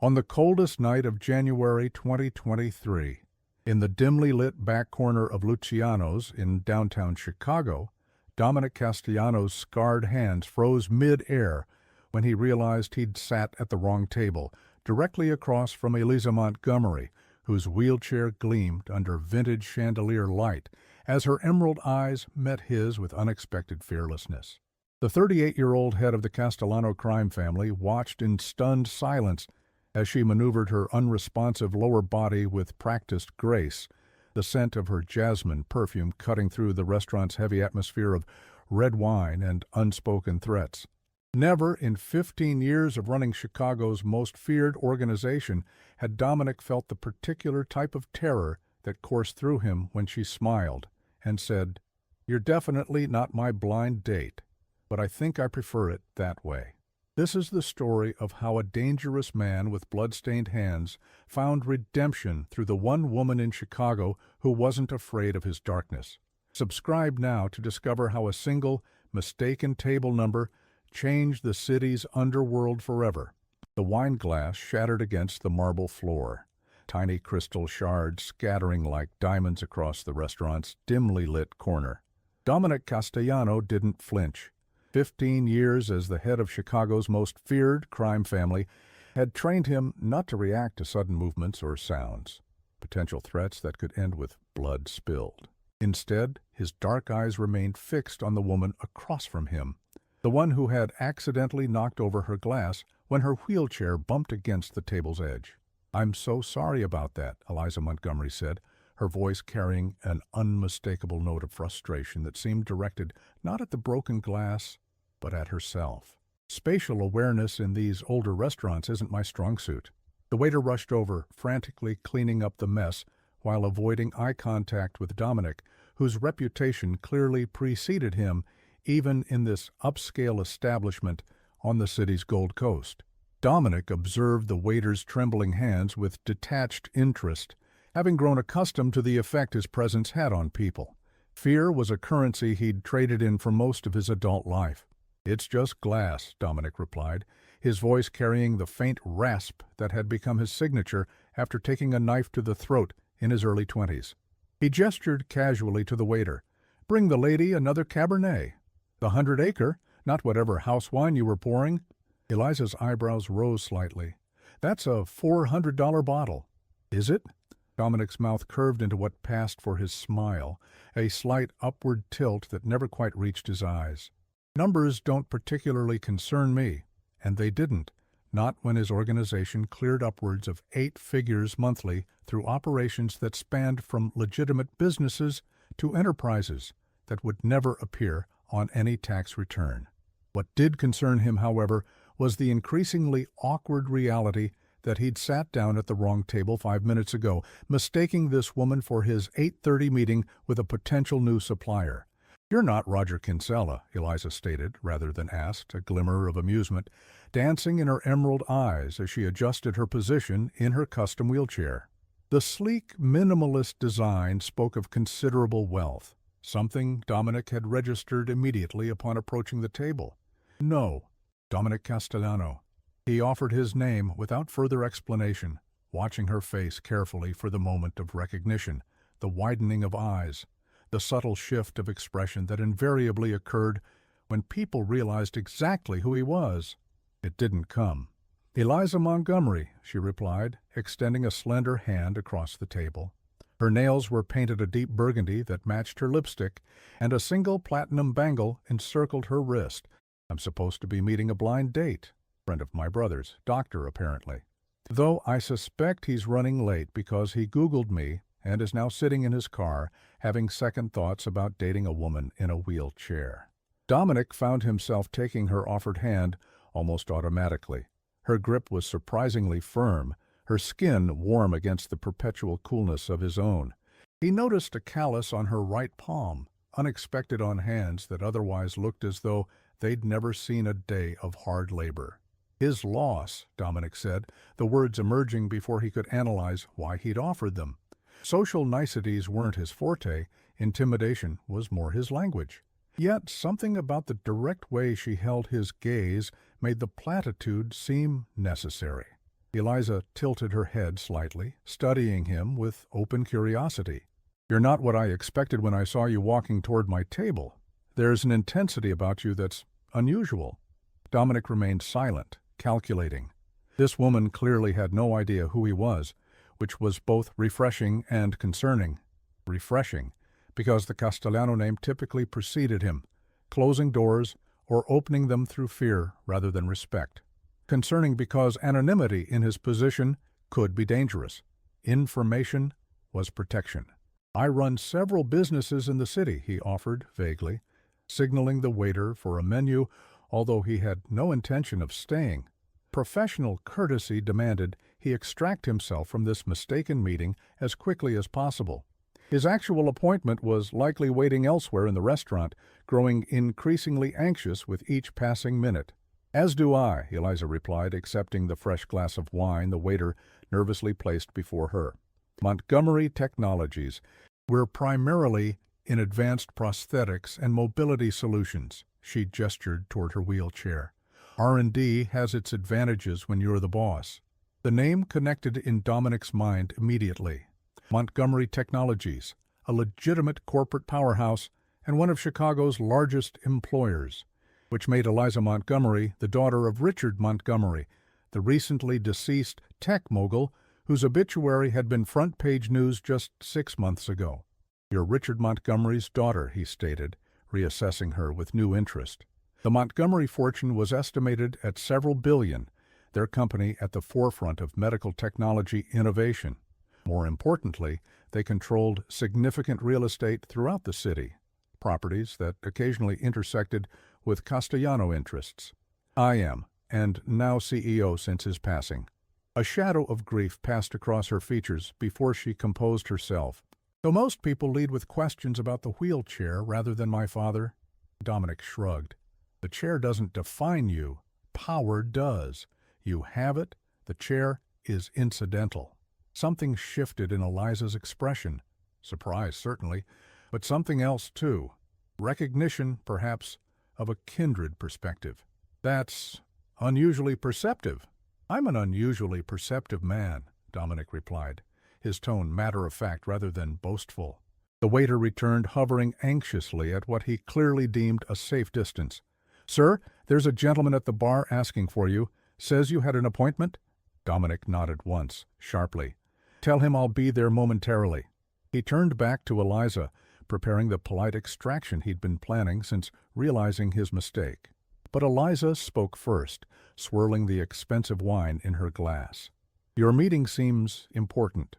On the coldest night of January 2023, in the dimly lit back corner of Luciano's in downtown Chicago, Dominic Castellano's scarred hands froze mid-air when he realized he'd sat at the wrong table, directly across from Eliza Montgomery, whose wheelchair gleamed under vintage chandelier light as her emerald eyes met his with unexpected fearlessness. The 38-year-old head of the Castellano crime family watched in stunned silence as she maneuvered her unresponsive lower body with practiced grace, the scent of her jasmine perfume cutting through the restaurant's heavy atmosphere of red wine and unspoken threats. Never in 15 years of running Chicago's most feared organization had Dominic felt the particular type of terror that coursed through him when she smiled and said, "You're definitely not my blind date, but I think I prefer it that way." This is the story of how a dangerous man with blood-stained hands found redemption through the one woman in Chicago who wasn't afraid of his darkness. Subscribe now to discover how a single, mistaken table number changed the city's underworld forever. The wine glass shattered against the marble floor, tiny crystal shards scattering like diamonds across the restaurant's dimly lit corner. Dominic Castellano didn't flinch. 15 years as the head of Chicago's most feared crime family had trained him not to react to sudden movements or sounds, potential threats that could end with blood spilled. Instead, his dark eyes remained fixed on the woman across from him, the one who had accidentally knocked over her glass when her wheelchair bumped against the table's edge. "I'm so sorry about that," Eliza Montgomery said, her voice carrying an unmistakable note of frustration that seemed directed not at the broken glass, but at herself. "Spatial awareness in these older restaurants isn't my strong suit." The waiter rushed over, frantically cleaning up the mess while avoiding eye contact with Dominic, whose reputation clearly preceded him even in this upscale establishment on the city's Gold Coast. Dominic observed the waiter's trembling hands with detached interest, having grown accustomed to the effect his presence had on people. Fear was a currency he'd traded in for most of his adult life. "It's just glass," Dominic replied, his voice carrying the faint rasp that had become his signature after taking a knife to the throat in his early 20s. He gestured casually to the waiter. "Bring the lady another Cabernet. The 100-acre, not whatever house wine you were pouring." Eliza's eyebrows rose slightly. "That's a $400 bottle." "Is it?" Dominic's mouth curved into what passed for his smile, a slight upward tilt that never quite reached his eyes. "Numbers don't particularly concern me," and they didn't, not when his organization cleared upwards of 8 figures monthly through operations that spanned from legitimate businesses to enterprises that would never appear on any tax return. What did concern him, however, was the increasingly awkward reality that he'd sat down at the wrong table 5 minutes ago, mistaking this woman for his 8:30 meeting with a potential new supplier. "You're not Roger Kinsella," Eliza stated, rather than asked, a glimmer of amusement dancing in her emerald eyes as she adjusted her position in her custom wheelchair. The sleek, minimalist design spoke of considerable wealth, something Dominic had registered immediately upon approaching the table. "No, Dominic Castellano." He offered his name without further explanation, watching her face carefully for the moment of recognition, the widening of eyes, the subtle shift of expression that invariably occurred when people realized exactly who he was. It didn't come. "Eliza Montgomery," she replied, extending a slender hand across the table. Her nails were painted a deep burgundy that matched her lipstick, and a single platinum bangle encircled her wrist. "I'm supposed to be meeting a blind date. Friend of my brother's, doctor apparently. Though I suspect he's running late because he Googled me and is now sitting in his car, having second thoughts about dating a woman in a wheelchair." Dominic found himself taking her offered hand almost automatically. Her grip was surprisingly firm, her skin warm against the perpetual coolness of his own. He noticed a callus on her right palm, unexpected on hands that otherwise looked as though they'd never seen a day of hard labor. "His loss," Dominic said, the words emerging before he could analyze why he'd offered them. Social niceties weren't his forte, intimidation was more his language. Yet something about the direct way she held his gaze made the platitude seem necessary. Eliza tilted her head slightly, studying him with open curiosity. "You're not what I expected when I saw you walking toward my table. There's an intensity about you that's unusual." Dominic remained silent, calculating. This woman clearly had no idea who he was, which was both refreshing and concerning. Refreshing, because the Castellano name typically preceded him, closing doors or opening them through fear rather than respect. Concerning because anonymity in his position could be dangerous. Information was protection. "I run several businesses in the city," he offered vaguely, signaling the waiter for a menu, although he had no intention of staying. Professional courtesy demanded he extract himself from this mistaken meeting as quickly as possible. His actual appointment was likely waiting elsewhere in the restaurant, growing increasingly anxious with each passing minute. "As do I," Eliza replied, accepting the fresh glass of wine the waiter nervously placed before her. "Montgomery Technologies. We're primarily in advanced prosthetics and mobility solutions." She gestured toward her wheelchair. "R&D has its advantages when you're the boss." The name connected in Dominic's mind immediately. Montgomery Technologies, a legitimate corporate powerhouse and one of Chicago's largest employers, which made Eliza Montgomery the daughter of Richard Montgomery, the recently deceased tech mogul whose obituary had been front-page news just 6 months ago. "You're Richard Montgomery's daughter," he stated, reassessing her with new interest. The Montgomery fortune was estimated at several billion, their company at the forefront of medical technology innovation. More importantly, they controlled significant real estate throughout the city, properties that occasionally intersected with Castellano interests. "I am, and now CEO since his passing." A shadow of grief passed across her features before she composed herself. "Though most people lead with questions about the wheelchair rather than my father." Dominic shrugged. "The chair doesn't define you. Power does. You have it. The chair is incidental." Something shifted in Eliza's expression. Surprise, certainly, but something else, too. Recognition, perhaps, of a kindred perspective. "That's unusually perceptive." "I'm an unusually perceptive man," Dominic replied, his tone matter-of-fact rather than boastful. The waiter returned, hovering anxiously at what he clearly deemed a safe distance. "Sir, there's a gentleman at the bar asking for you. Says you had an appointment?" Dominic nodded once, sharply. "Tell him I'll be there momentarily." He turned back to Eliza, preparing the polite extraction he'd been planning since realizing his mistake. But Eliza spoke first, swirling the expensive wine in her glass. "Your meeting seems important."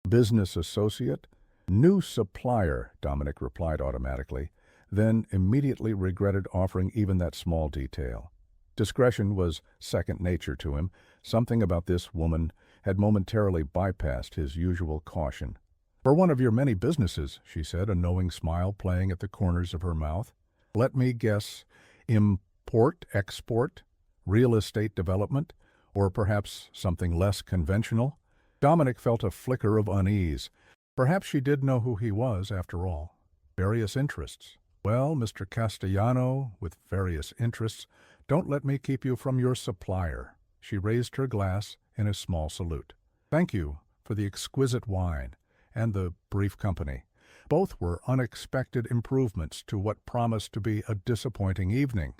"Business associate?" "New supplier," Dominic replied automatically, then immediately regretted offering even that small detail. Discretion was second nature to him. Something about this woman had momentarily bypassed his usual caution. "For one of your many businesses," she said, a knowing smile playing at the corners of her mouth. "Let me guess, import, export, real estate development, or perhaps something less conventional?" Dominic felt a flicker of unease. Perhaps she did know who he was, after all. Various interests. "Well, Mr. Castellano, with various interests, don't let me keep you from your supplier." She raised her glass in a small salute. "Thank you for the exquisite wine and the brief company." Both were unexpected improvements to what promised to be a disappointing evening.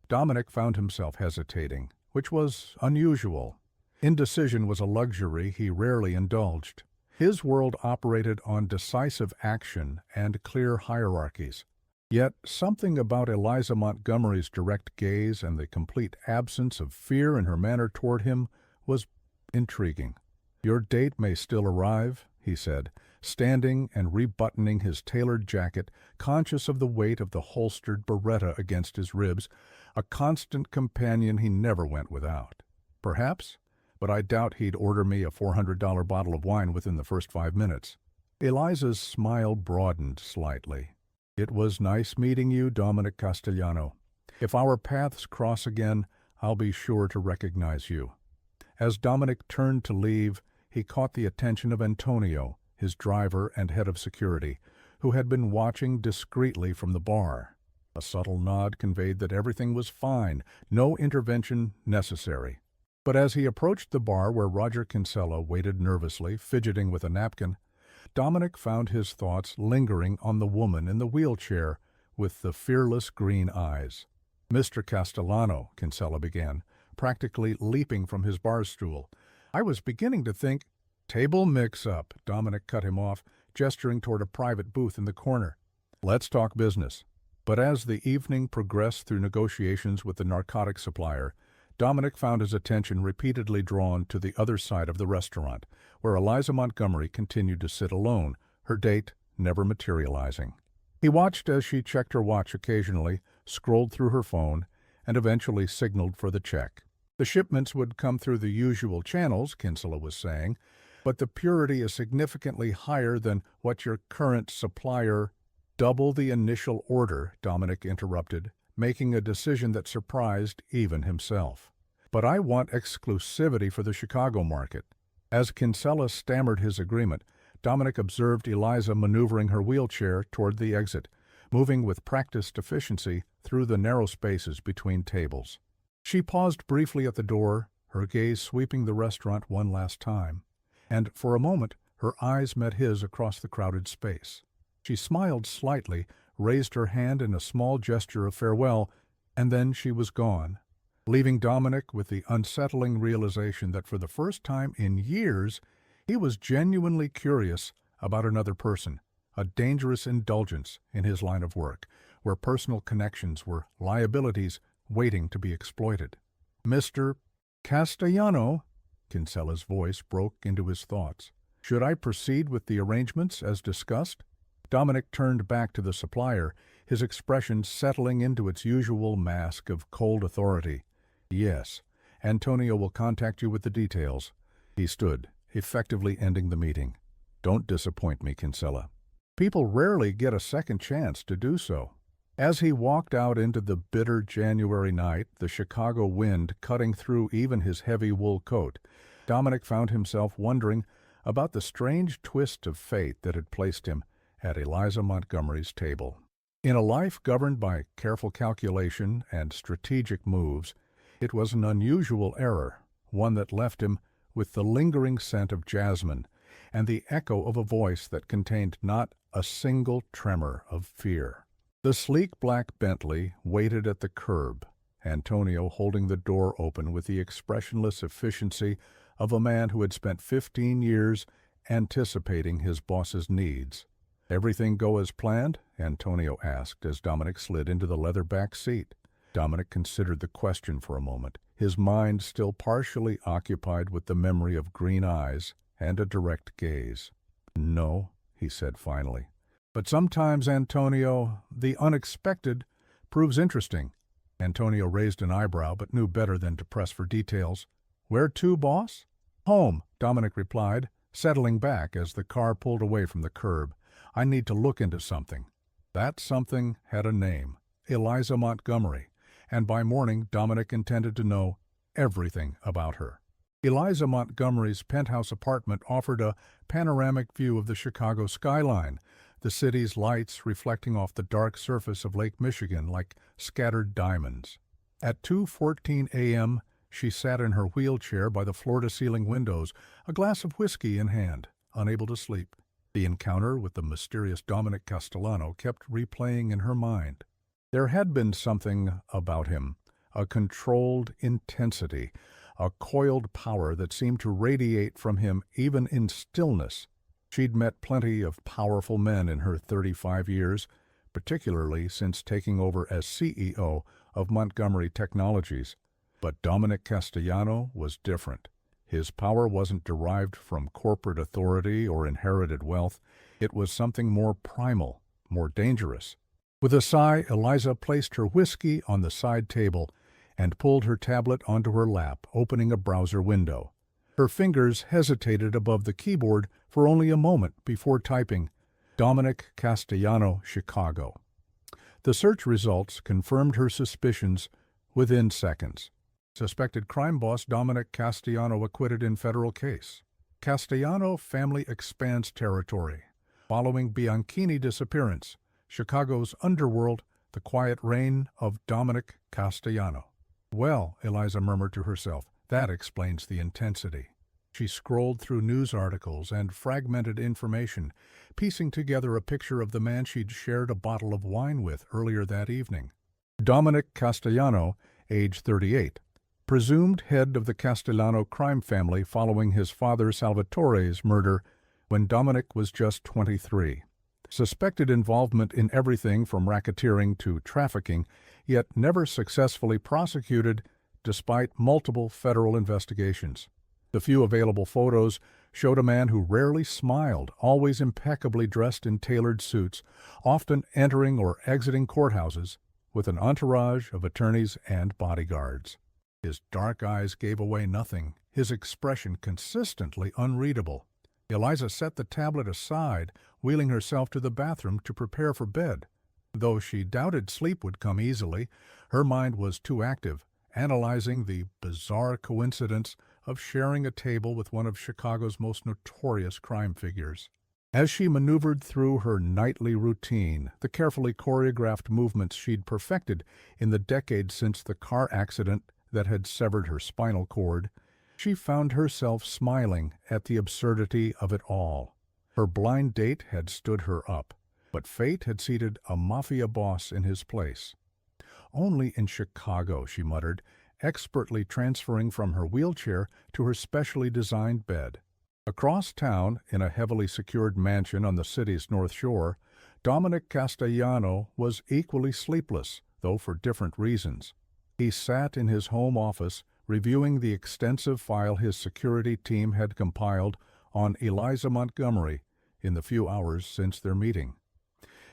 Dominic found himself hesitating, which was unusual. Indecision was a luxury he rarely indulged. His world operated on decisive action and clear hierarchies. Yet something about Eliza Montgomery's direct gaze and the complete absence of fear in her manner toward him was intriguing. "Your date may still arrive," he said, standing and rebuttoning his tailored jacket, conscious of the weight of the holstered Beretta against his ribs, a constant companion he never went without. "Perhaps, but I doubt he'd order me a $400 bottle of wine within the first 5 minutes." Eliza's smile broadened slightly. "It was nice meeting you, Dominic Castellano. If our paths cross again, I'll be sure to recognize you." As Dominic turned to leave, he caught the attention of Antonio, his driver and head of security, who had been watching discreetly from the bar. A subtle nod conveyed that everything was fine, no intervention necessary. But as he approached the bar where Roger Kinsella waited nervously, fidgeting with a napkin, Dominic found his thoughts lingering on the woman in the wheelchair with the fearless green eyes. "Mr. Castellano," Kinsella began, practically leaping from his bar stool. "I was beginning to think—" "Table mix-up," Dominic cut him off, gesturing toward a private booth in the corner. "Let's talk business." But as the evening progressed through negotiations with the narcotic supplier, Dominic found his attention repeatedly drawn to the other side of the restaurant, where Eliza Montgomery continued to sit alone, her date never materializing. He watched as she checked her watch occasionally, scrolled through her phone, and eventually signaled for the check. The shipments would come through the usual channels, Kinsella was saying, but the purity is significantly higher than what your current supplier— "Double the initial order," Dominic interrupted, making a decision that surprised even himself. "But I want exclusivity for the Chicago market." As Kinsella stammered his agreement, Dominic observed Eliza maneuvering her wheelchair toward the exit, moving with practiced efficiency through the narrow spaces between tables. She paused briefly at the door, her gaze sweeping the restaurant one last time, and for a moment her eyes met his across the crowded space. She smiled slightly, raised her hand in a small gesture of farewell, and then she was gone, leaving Dominic with the unsettling realization that for the first time in years he was genuinely curious about another person, a dangerous indulgence in his line of work, where personal connections were liabilities waiting to be exploited. "Mr. Castellano," Kinsella's voice broke into his thoughts. "Should I proceed with the arrangements as discussed?" Dominic turned back to the supplier, his expression settling into its usual mask of cold authority. "Yes. Antonio will contact you with the details." He stood, effectively ending the meeting. "Don't disappoint me, Kinsella." People rarely get a second chance to do so. As he walked out into the bitter January night, the Chicago wind cutting through even his heavy wool coat, Dominic found himself wondering about the strange twist of fate that had placed him at Eliza Montgomery's table. In a life governed by careful calculation and strategic moves, it was an unusual error, one that left him with the lingering scent of jasmine and the echo of a voice that contained not a single tremor of fear. The sleek black Bentley waited at the curb, Antonio holding the door open with the expressionless efficiency of a man who had spent 15 years anticipating his boss's needs. "Everything go as planned?" Antonio asked as Dominic slid into the leather back seat. Dominic considered the question for a moment, his mind still partially occupied with the memory of green eyes and a direct gaze. "No," he said finally. "But sometimes, Antonio, the unexpected proves interesting." Antonio raised an eyebrow but knew better than to press for details. "Where to, boss?" "Home," Dominic replied, settling back as the car pulled away from the curb. "I need to look into something." That something had a name, Eliza Montgomery, and by morning Dominic intended to know everything about her. Eliza Montgomery's penthouse apartment offered a panoramic view of the Chicago skyline, the city's lights reflecting off the dark surface of Lake Michigan like scattered diamonds. At 2:14 a.m., she sat in her wheelchair by the floor-to-ceiling windows, a glass of whiskey in hand, unable to sleep. The encounter with the mysterious Dominic Castellano kept replaying in her mind. There had been something about him, a controlled intensity, a coiled power that seemed to radiate from him even in stillness. She'd met plenty of powerful men in her 35 years, particularly since taking over as CEO of Montgomery Technologies. But Dominic Castellano was different. His power wasn't derived from corporate authority or inherited wealth. It was something more primal, more dangerous. With a sigh, Eliza placed her whiskey on the side table and pulled her tablet onto her lap, opening a browser window. Her fingers hesitated above the keyboard for only a moment before typing, "Dominic Castellano, Chicago." The search results confirmed her suspicions within seconds. Suspected crime boss Dominic Castellano acquitted in federal case. Castellano family expands territory. Following Bianchini disappearance, Chicago's underworld, the quiet reign of Dominic Castellano. "Well," Eliza murmured to herself, That explains the intensity. She scrolled through news articles and fragmented information, piecing together a picture of the man she'd shared a bottle of wine with earlier that evening. Dominic Castellano, age 38, presumed head of the Castellano crime family following his father Salvatore's murder when Dominic was just 23. Suspected involvement in everything from racketeering to trafficking, yet never successfully prosecuted despite multiple federal investigations. The few available photos showed a man who rarely smiled, always impeccably dressed in tailored suits, often entering or exiting courthouses with an entourage of attorneys and bodyguards. His dark eyes gave away nothing, his expression consistently unreadable. Eliza set the tablet aside, wheeling herself to the bathroom to prepare for bed. Though she doubted sleep would come easily, her mind was too active, analyzing the bizarre coincidence of sharing a table with one of Chicago's most notorious crime figures. As she maneuvered through her nightly routine, the carefully choreographed movements she'd perfected in the decades since the car accident that had severed her spinal cord, she found herself smiling at the absurdity of it all. Her blind date had stood her up, but fate had seated a Mafia boss in his place. Only in Chicago, she muttered, expertly transferring from her wheelchair to her specially designed bed. Across town, in a heavily secured mansion on the city's North Shore, Dominic Castellano was equally sleepless, though for different reasons. He sat in his home office, reviewing the extensive file his security team had compiled on Eliza Montgomery in the few hours since their meeting.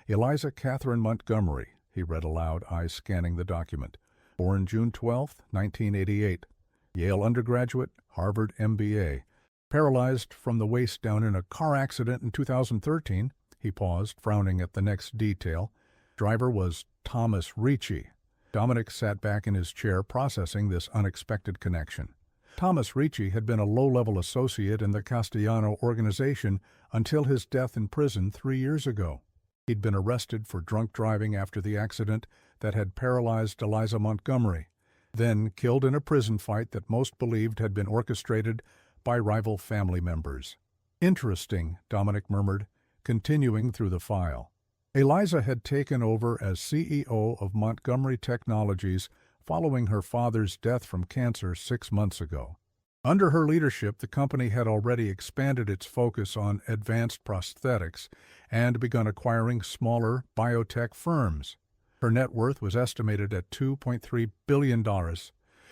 Eliza Catherine Montgomery, he read aloud, eyes scanning the document. Born June 12, 1988. Yale undergraduate, Harvard MBA. Paralyzed from the waist down in a car accident in 2013. He paused, frowning at the next detail. Driver was Thomas Ricci. Dominic sat back in his chair, processing this unexpected connection. Thomas Ricci had been a low-level associate in the Castellano organization until his death in prison 3 years ago. He'd been arrested for drunk driving after the accident that had paralyzed Eliza Montgomery, then killed in a prison fight that most believed had been orchestrated by rival family members. Interesting, Dominic murmured, continuing through the file. Eliza had taken over as CEO of Montgomery Technologies following her father's death from cancer 6 months ago. Under her leadership, the company had already expanded its focus on advanced prosthetics and begun acquiring smaller biotech firms. Her net worth was estimated at $2.3 billion.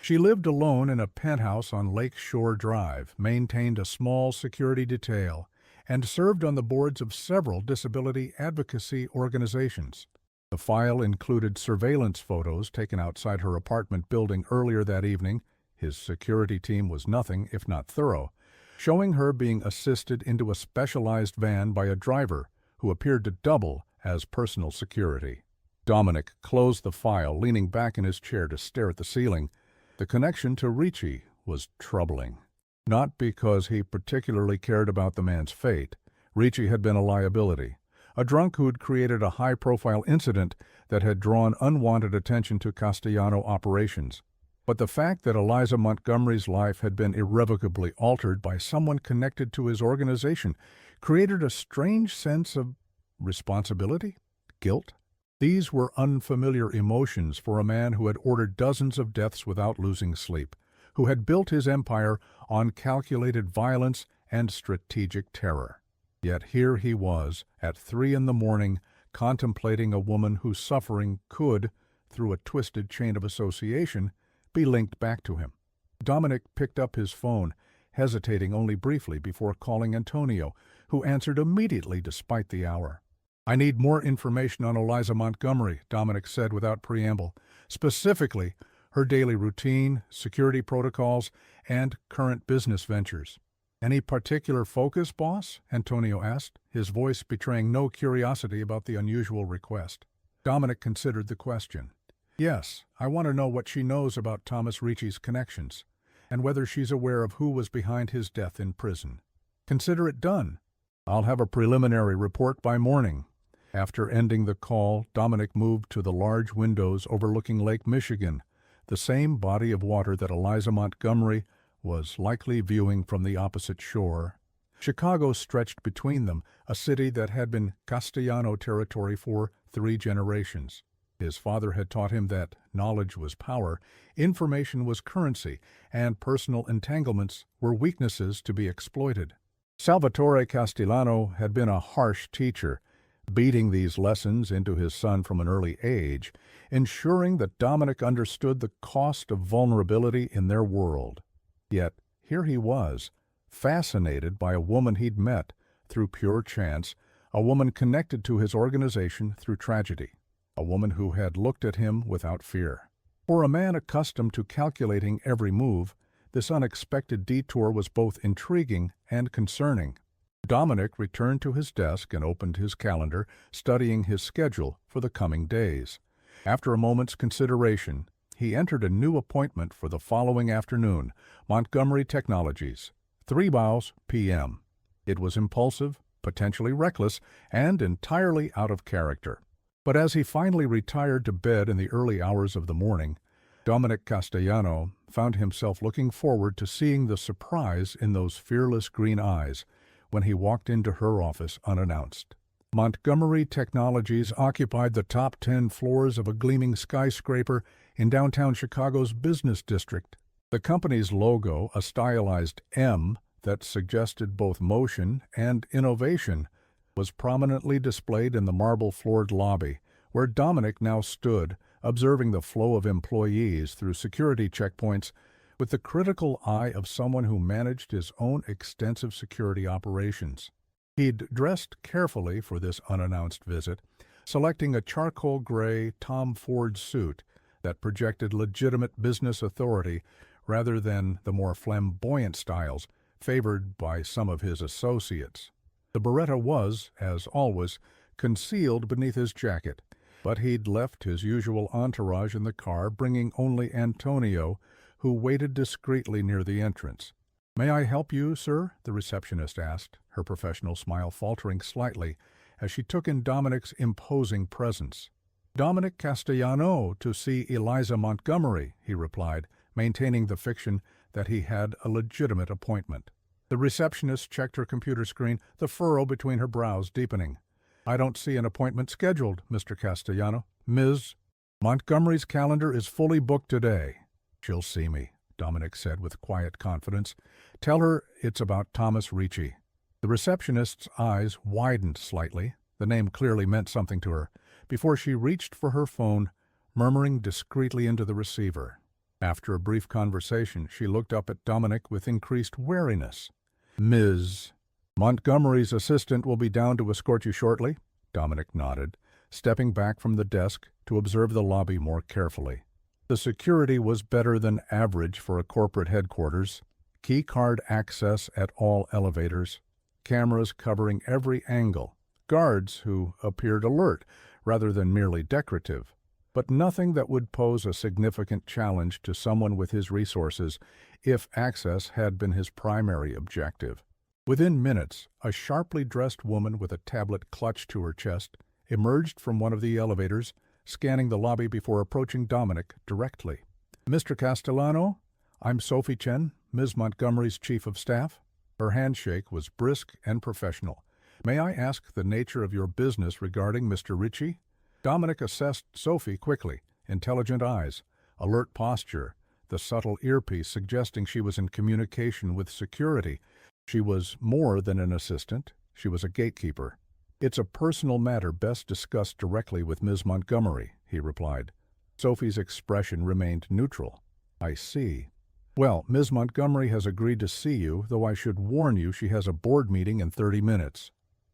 She lived alone in a penthouse on Lake Shore Drive, maintained a small security detail, and served on the boards of several disability advocacy organizations. The file included surveillance photos taken outside her apartment building earlier that evening. His security team was nothing if not thorough, showing her being assisted into a specialized van by a driver who appeared to double as personal security. Dominic closed the file, leaning back in his chair to stare at the ceiling. The connection to Ricci was troubling. Not because he particularly cared about the man's fate. Ricci had been a liability, a drunk who'd created a high-profile incident that had drawn unwanted attention to Castellano operations. But the fact that Eliza Montgomery's life had been irrevocably altered by someone connected to his organization created a strange sense of responsibility, guilt. These were unfamiliar emotions for a man who had ordered dozens of deaths without losing sleep, who had built his empire on calculated violence and strategic terror. Yet here he was, at 3 a.m, contemplating a woman whose suffering could, through a twisted chain of association, be linked back to him. Dominic picked up his phone, hesitating only briefly before calling Antonio, who answered immediately despite the hour. "I need more information on Eliza Montgomery," Dominic said without preamble. "Specifically, her daily routine, security protocols, and current business ventures." "Any particular focus, boss?" Antonio asked, his voice betraying no curiosity about the unusual request. Dominic considered the question. "Yes, I want to know what she knows about Thomas Ricci's connections, and whether she's aware of who was behind his death in prison." "Consider it done. I'll have a preliminary report by morning." After ending the call, Dominic moved to the large windows overlooking Lake Michigan, the same body of water that Eliza Montgomery was likely viewing from the opposite shore. Chicago stretched between them, a city that had been Castellano territory for 3 generations. His father had taught him that knowledge was power, information was currency, and personal entanglements were weaknesses to be exploited. Salvatore Castellano had been a harsh teacher, beating these lessons into his son from an early age, ensuring that Dominic understood the cost of vulnerability in their world. Yet here he was, fascinated by a woman he'd met through pure chance, a woman connected to his organization through tragedy, a woman who had looked at him without fear. For a man accustomed to calculating every move, this unexpected detour was both intriguing and concerning. Dominic returned to his desk and opened his calendar, studying his schedule for the coming days. After a moment's consideration, he entered a new appointment for the following afternoon, Montgomery Technologies, 3 p.m. It was impulsive, potentially reckless, and entirely out of character. But as he finally retired to bed in the early hours of the morning, Dominic Castellano found himself looking forward to seeing the surprise in those fearless green eyes when he walked into her office unannounced. Montgomery Technologies occupied the top 10 floors of a gleaming skyscraper in downtown Chicago's business district. The company's logo, a stylized M that suggested both motion and innovation, was prominently displayed in the marble-floored lobby, where Dominic now stood, observing the flow of employees through security checkpoints with the critical eye of someone who managed his own extensive security operations. He'd dressed carefully for this unannounced visit, selecting a charcoal gray Tom Ford suit that projected legitimate business authority rather than the more flamboyant styles favored by some of his associates. The Beretta was, as always, concealed beneath his jacket, but he'd left his usual entourage in the car, bringing only Antonio, who waited discreetly near the entrance. "May I help you, sir?" the receptionist asked, her professional smile faltering slightly as she took in Dominic's imposing presence. "Dominic Castellano, to see Eliza Montgomery," he replied, maintaining the fiction that he had a legitimate appointment. The receptionist checked her computer screen, the furrow between her brows deepening. "I don't see an appointment scheduled, Mr. Castellano. Ms. Montgomery's calendar is fully booked today." "She'll see me," Dominic said with quiet confidence. "Tell her it's about Thomas Ricci." The receptionist's eyes widened slightly. The name clearly meant something to her, before she reached for her phone, murmuring discreetly into the receiver. After a brief conversation, she looked up at Dominic with increased wariness. "Ms. Montgomery's assistant will be down to escort you shortly." Dominic nodded, stepping back from the desk to observe the lobby more carefully. The security was better than average for a corporate headquarters. Key card access at all elevators, cameras covering every angle, guards who appeared alert rather than merely decorative, but nothing that would pose a significant challenge to someone with his resources if access had been his primary objective. Within minutes, a sharply dressed woman with a tablet clutched to her chest emerged from one of the elevators, scanning the lobby before approaching Dominic directly. "Mr. Castellano, I'm Sophie Chen, Ms. Montgomery's chief of staff." Her handshake was brisk and professional. "May I ask the nature of your business regarding Mr. Ricci?" Dominic assessed Sophie quickly, intelligent eyes, alert posture, the subtle earpiece suggesting she was in communication with security. She was more than an assistant. She was a gatekeeper. "It's a personal matter best discussed directly with Ms. Montgomery," he replied. Sophie's expression remained neutral. "I see. Well, Ms. Montgomery has agreed to see you, though I should warn you she has a board meeting in 30 minutes.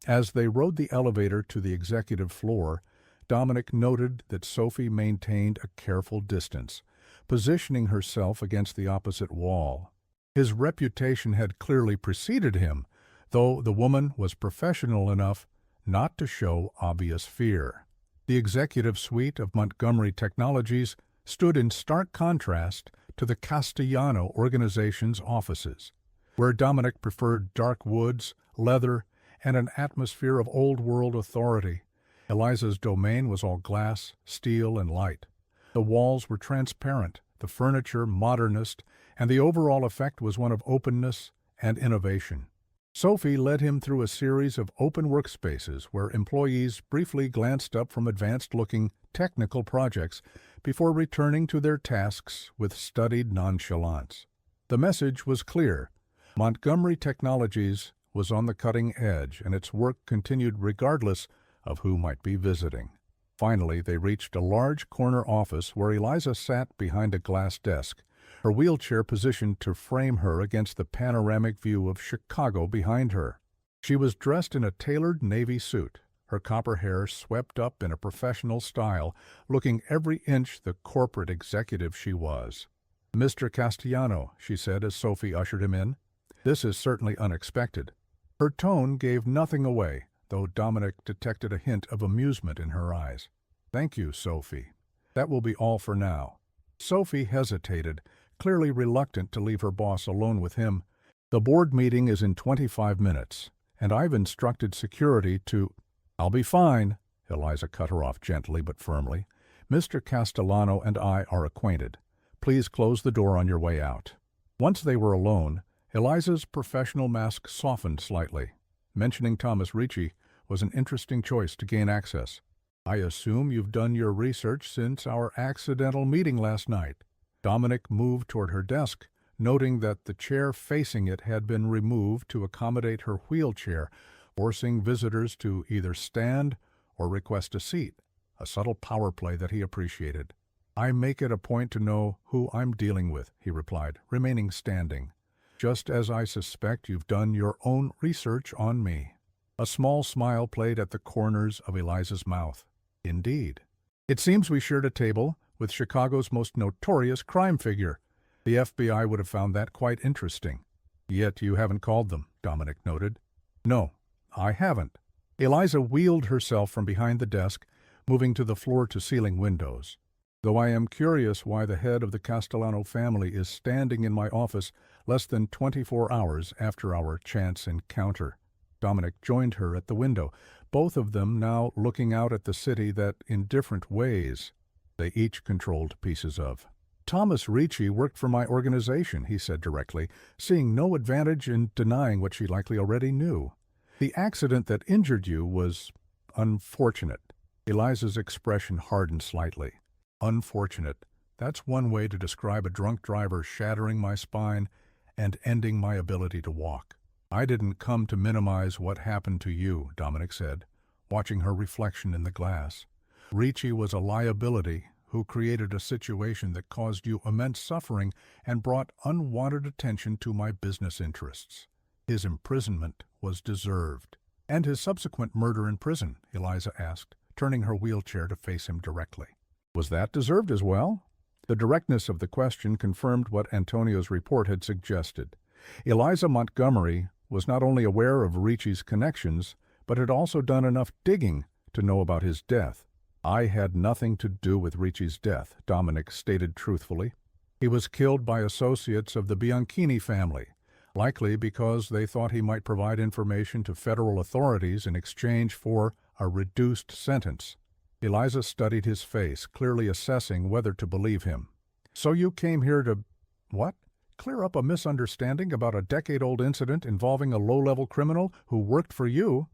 As they rode the elevator to the executive floor, Dominic noted that Sophie maintained a careful distance, positioning herself against the opposite wall. His reputation had clearly preceded him, though the woman was professional enough not to show obvious fear. The executive suite of Montgomery Technologies stood in stark contrast to the Castellano organization's offices, where Dominic preferred dark woods, leather, and an atmosphere of old-world authority. Eliza's domain was all glass, steel, and light. The walls were transparent, the furniture modernist, and the overall effect was one of openness and innovation. Sophie led him through a series of open workspaces where employees briefly glanced up from advanced-looking technical projects before returning to their tasks with studied nonchalance. The message was clear. Montgomery Technologies was on the cutting edge, and its work continued regardless of who might be visiting. Finally, they reached a large corner office where Eliza sat behind a glass desk, her wheelchair positioned to frame her against the panoramic view of Chicago behind her. She was dressed in a tailored navy suit, her copper hair swept up in a professional style, looking every inch the corporate executive she was. "Mr. Castellano," she said as Sophie ushered him in. "This is certainly unexpected." Her tone gave nothing away, though Dominic detected a hint of amusement in her eyes. "Thank you, Sophie. That will be all for now." Sophie hesitated, clearly reluctant to leave her boss alone with him. "The board meeting is in 25 minutes, and I've instructed security to—" "I'll be fine," Eliza cut her off gently but firmly. "Mr. Castellano and I are acquainted. Please close the door on your way out." Once they were alone, Eliza's professional mask softened slightly. Mentioning Thomas Ricci was an interesting choice to gain access. "I assume you've done your research since our accidental meeting last night." Dominic moved toward her desk, noting that the chair facing it had been removed to accommodate her wheelchair, forcing visitors to either stand or request a seat, a subtle power play that he appreciated. "I make it a point to know who I'm dealing with," he replied, remaining standing. "Just as I suspect you've done your own research on me." A small smile played at the corners of Eliza's mouth. "Indeed. It seems we shared a table with Chicago's most notorious crime figure. The FBI would have found that quite interesting." "Yet you haven't called them," Dominic noted. "No, I haven't." Eliza wheeled herself from behind the desk, moving to the floor-to-ceiling windows. "Though I am curious why the head of the Castellano family is standing in my office less than 24 hours after our chance encounter." Dominic joined her at the window, both of them now looking out at the city that, in different ways, they each controlled pieces of. "Thomas Ricci worked for my organization," he said directly, seeing no advantage in denying what she likely already knew. "The accident that injured you was unfortunate." Eliza's expression hardened slightly. "Unfortunate. That's one way to describe a drunk driver shattering my spine and ending my ability to walk." "I didn't come to minimize what happened to you," Dominic said, watching her reflection in the glass. "Ricci was a liability who created a situation that caused you immense suffering and brought unwanted attention to my business interests. His imprisonment was deserved." "And his subsequent murder in prison?" Eliza asked, turning her wheelchair to face him directly. "Was that deserved as well?" The directness of the question confirmed what Antonio's report had suggested. Eliza Montgomery was not only aware of Ricci's connections, but had also done enough digging to know about his death. "I had nothing to do with Ricci's death," Dominic stated truthfully. "He was killed by associates of the Bianchini family, likely because they thought he might provide information to federal authorities in exchange for a reduced sentence." Eliza studied his face, clearly assessing whether to believe him. "So you came here to— what? Clear up a misunderstanding about a decade-old incident involving a low-level criminal who worked for you?"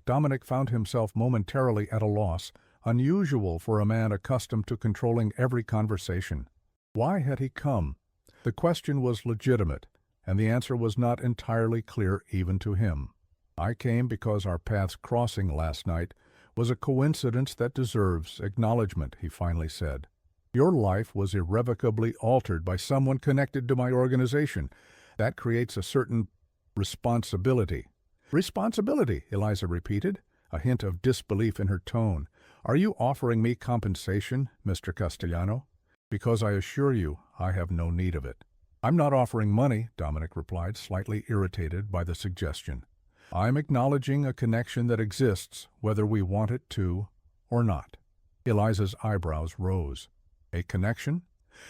Dominic found himself momentarily at a loss, unusual for a man accustomed to controlling every conversation. Why had he come? The question was legitimate, and the answer was not entirely clear even to him. "I came because our paths crossing last night was a coincidence that deserves acknowledgement," he finally said. "Your life was irrevocably altered by someone connected to my organization. That creates a certain responsibility." "Responsibility," Eliza repeated, a hint of disbelief in her tone. "Are you offering me compensation, Mr. Castellano?" "Because I assure you I have no need of it." "I'm not offering money," Dominic replied, slightly irritated by the suggestion. "I'm acknowledging a connection that exists, whether we want it to or not." Eliza's eyebrows rose. "A connection?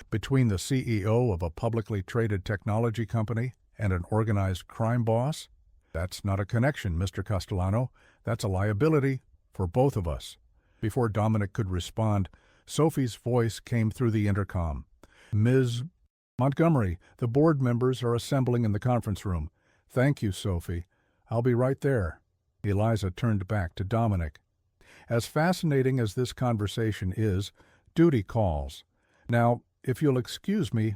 Between the CEO of a publicly traded technology company and an organized crime boss? That's not a connection, Mr. Castellano. That's a liability for both of us." Before Dominic could respond, Sophie's voice came through the intercom. Ms. Montgomery, the board members are assembling in the conference room. Thank you, Sophie. I'll be right there. Eliza turned back to Dominic. As fascinating as this conversation is, duty calls. Now, if you'll excuse me,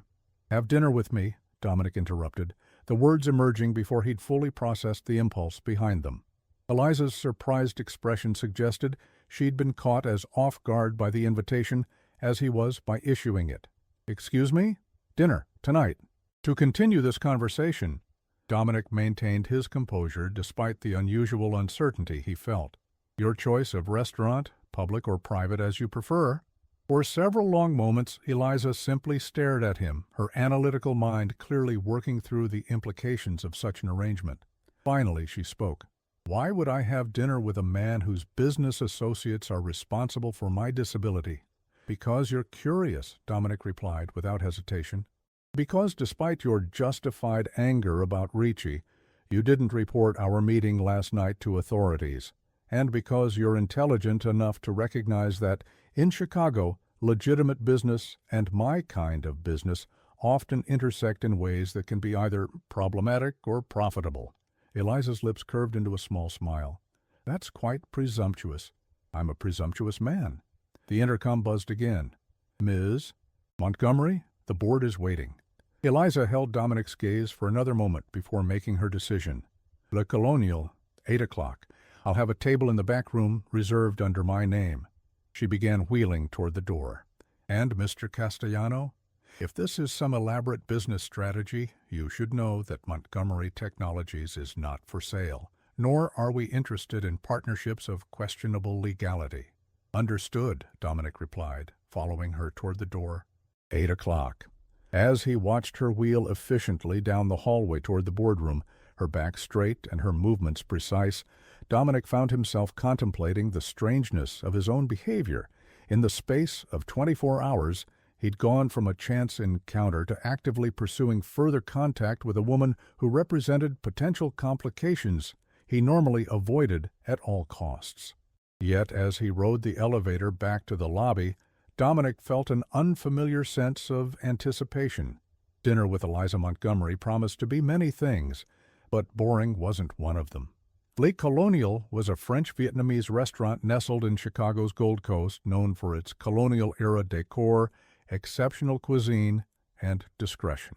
have dinner with me, Dominic interrupted, the words emerging before he'd fully processed the impulse behind them. Eliza's surprised expression suggested she'd been caught as off guard by the invitation as he was by issuing it. Excuse me? Dinner, tonight. To continue this conversation, Dominic maintained his composure despite the unusual uncertainty he felt. Your choice of restaurant, public or private as you prefer. For several long moments, Eliza simply stared at him, her analytical mind clearly working through the implications of such an arrangement. Finally, she spoke. Why would I have dinner with a man whose business associates are responsible for my disability? Because you're curious, Dominic replied without hesitation. Because despite your justified anger about Ricci, you didn't report our meeting last night to authorities. And because you're intelligent enough to recognize that, in Chicago, legitimate business and my kind of business often intersect in ways that can be either problematic or profitable. Eliza's lips curved into a small smile. That's quite presumptuous. I'm a presumptuous man. The intercom buzzed again. Ms. Montgomery, the board is waiting. Eliza held Dominic's gaze for another moment before making her decision. Le Colonial, 8 o'clock. I'll have a table in the back room reserved under my name. She began wheeling toward the door. And, Mr. Castellano, if this is some elaborate business strategy, you should know that Montgomery Technologies is not for sale, nor are we interested in partnerships of questionable legality. Understood, Dominic replied, following her toward the door. 8 o'clock. As he watched her wheel efficiently down the hallway toward the boardroom, her back straight and her movements precise, Dominic found himself contemplating the strangeness of his own behavior. In the space of 24 hours, he'd gone from a chance encounter to actively pursuing further contact with a woman who represented potential complications he normally avoided at all costs. Yet as he rode the elevator back to the lobby, Dominic felt an unfamiliar sense of anticipation. Dinner with Eliza Montgomery promised to be many things, but boring wasn't one of them. Le Colonial was a French-Vietnamese restaurant nestled in Chicago's Gold Coast, known for its colonial-era decor, exceptional cuisine, and discretion.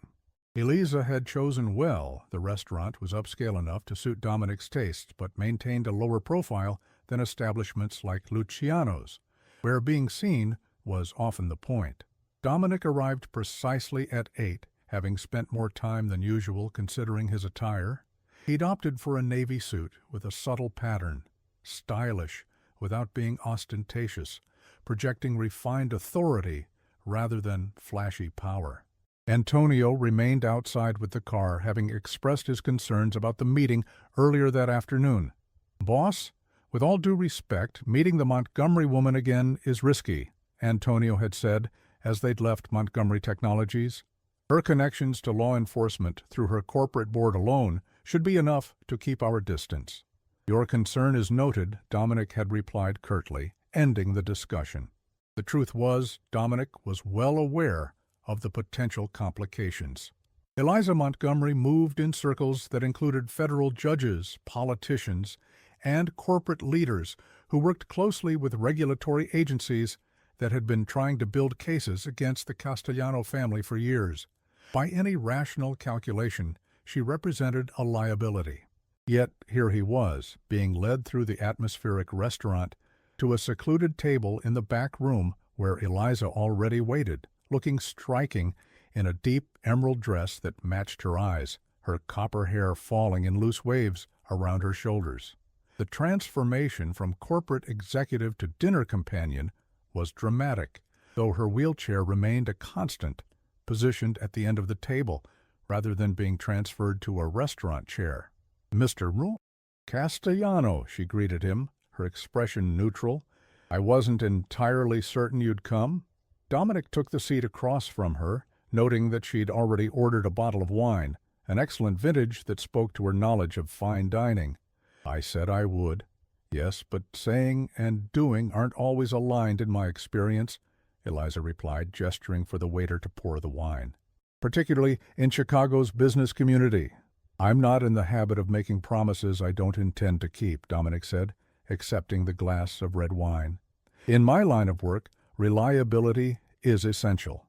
Eliza had chosen well. The restaurant was upscale enough to suit Dominic's tastes, but maintained a lower profile than establishments like Luciano's, where being seen was often the point. Dominic arrived precisely at 8, having spent more time than usual considering his attire. He'd opted for a navy suit with a subtle pattern, stylish without being ostentatious, projecting refined authority rather than flashy power. Antonio remained outside with the car, having expressed his concerns about the meeting earlier that afternoon. Boss, with all due respect, meeting the Montgomery woman again is risky, Antonio had said as they'd left Montgomery Technologies. Her connections to law enforcement through her corporate board alone should be enough to keep our distance. Your concern is noted, Dominic had replied curtly, ending the discussion. The truth was, Dominic was well aware of the potential complications. Eliza Montgomery moved in circles that included federal judges, politicians, and corporate leaders who worked closely with regulatory agencies that had been trying to build cases against the Castellano family for years. By any rational calculation, she represented a liability. Yet here he was, being led through the atmospheric restaurant to a secluded table in the back room where Eliza already waited, looking striking in a deep emerald dress that matched her eyes, her copper hair falling in loose waves around her shoulders. The transformation from corporate executive to dinner companion was dramatic, though her wheelchair remained a constant, positioned at the end of the table, rather than being transferred to a restaurant chair. Mr. Castellano, she greeted him, her expression neutral. I wasn't entirely certain you'd come. Dominic took the seat across from her, noting that she'd already ordered a bottle of wine, an excellent vintage that spoke to her knowledge of fine dining. I said I would. Yes, but saying and doing aren't always aligned in my experience. Eliza replied, gesturing for the waiter to pour the wine. "Particularly in Chicago's business community." "I'm not in the habit of making promises I don't intend to keep," Dominic said, accepting the glass of red wine. "In my line of work, reliability is essential."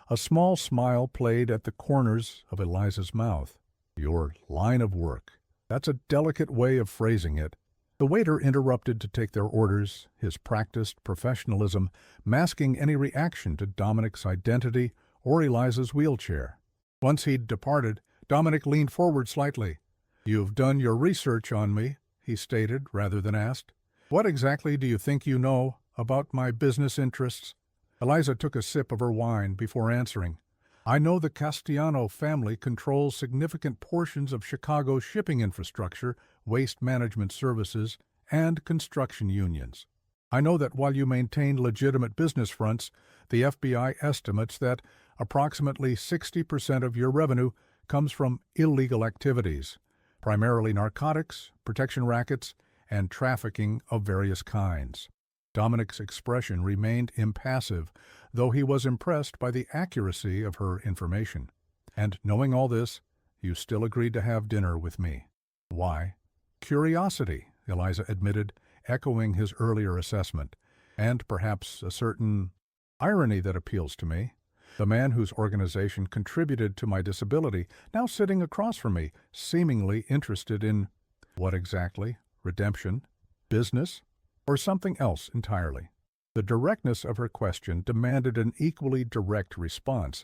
A small smile played at the corners of Eliza's mouth. "Your line of work. That's a delicate way of phrasing it." The waiter interrupted to take their orders, his practiced professionalism masking any reaction to Dominic's identity or Eliza's wheelchair. Once he'd departed, Dominic leaned forward slightly. "You've done your research on me," he stated rather than asked. "What exactly do you think you know about my business interests?" Eliza took a sip of her wine before answering. "I know the Castellano family controls significant portions of Chicago's shipping infrastructure, waste management services, and construction unions. I know that while you maintain legitimate business fronts, the FBI estimates that approximately 60% of your revenue comes from illegal activities, primarily narcotics, protection rackets, and trafficking of various kinds." Dominic's expression remained impassive, though he was impressed by the accuracy of her information. "And knowing all this, you still agreed to have dinner with me." "Why?" "Curiosity," Eliza admitted, echoing his earlier assessment, "and perhaps a certain irony that appeals to me. The man whose organization contributed to my disability, now sitting across from me, seemingly interested in—" "What exactly? Redemption? Business? Or something else entirely?" The directness of her question demanded an equally direct response,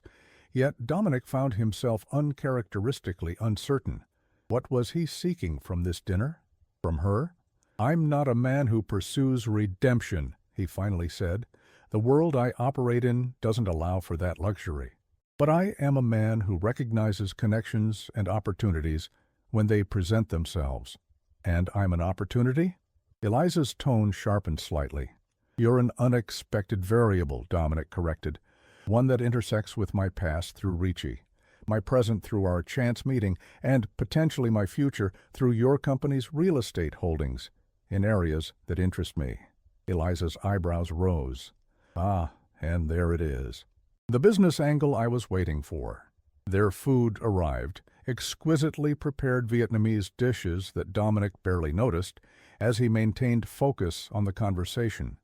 yet Dominic found himself uncharacteristically uncertain. What was he seeking from this dinner? From her? "I'm not a man who pursues redemption," he finally said. "The world I operate in doesn't allow for that luxury. But I am a man who recognizes connections and opportunities when they present themselves." "And I'm an opportunity?" Eliza's tone sharpened slightly. "You're an unexpected variable," Dominic corrected, "one that intersects with my past through Ricci, my present through our chance meeting, and potentially my future through your company's real estate holdings in areas that interest me." Eliza's eyebrows rose. "Ah, and there it is. The business angle I was waiting for." Their food arrived, exquisitely prepared Vietnamese dishes that Dominic barely noticed, as he maintained focus on the conversation.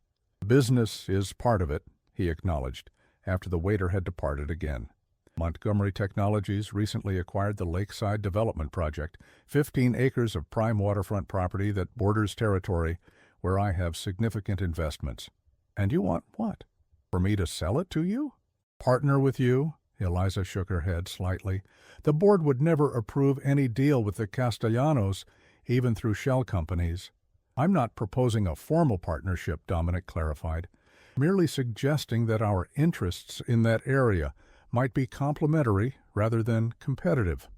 "Business is part of it," he acknowledged, after the waiter had departed again. "Montgomery Technologies recently acquired the Lakeside Development Project, 15 acres of prime waterfront property that borders territory where I have significant investments." "And you want what? For me to sell it to you?" "Partner with you?" Eliza shook her head slightly. "The board would never approve any deal with the Castellanos, even through shell companies." "I'm not proposing a formal partnership," Dominic clarified, "merely suggesting that our interests in that area might be complementary rather than competitive.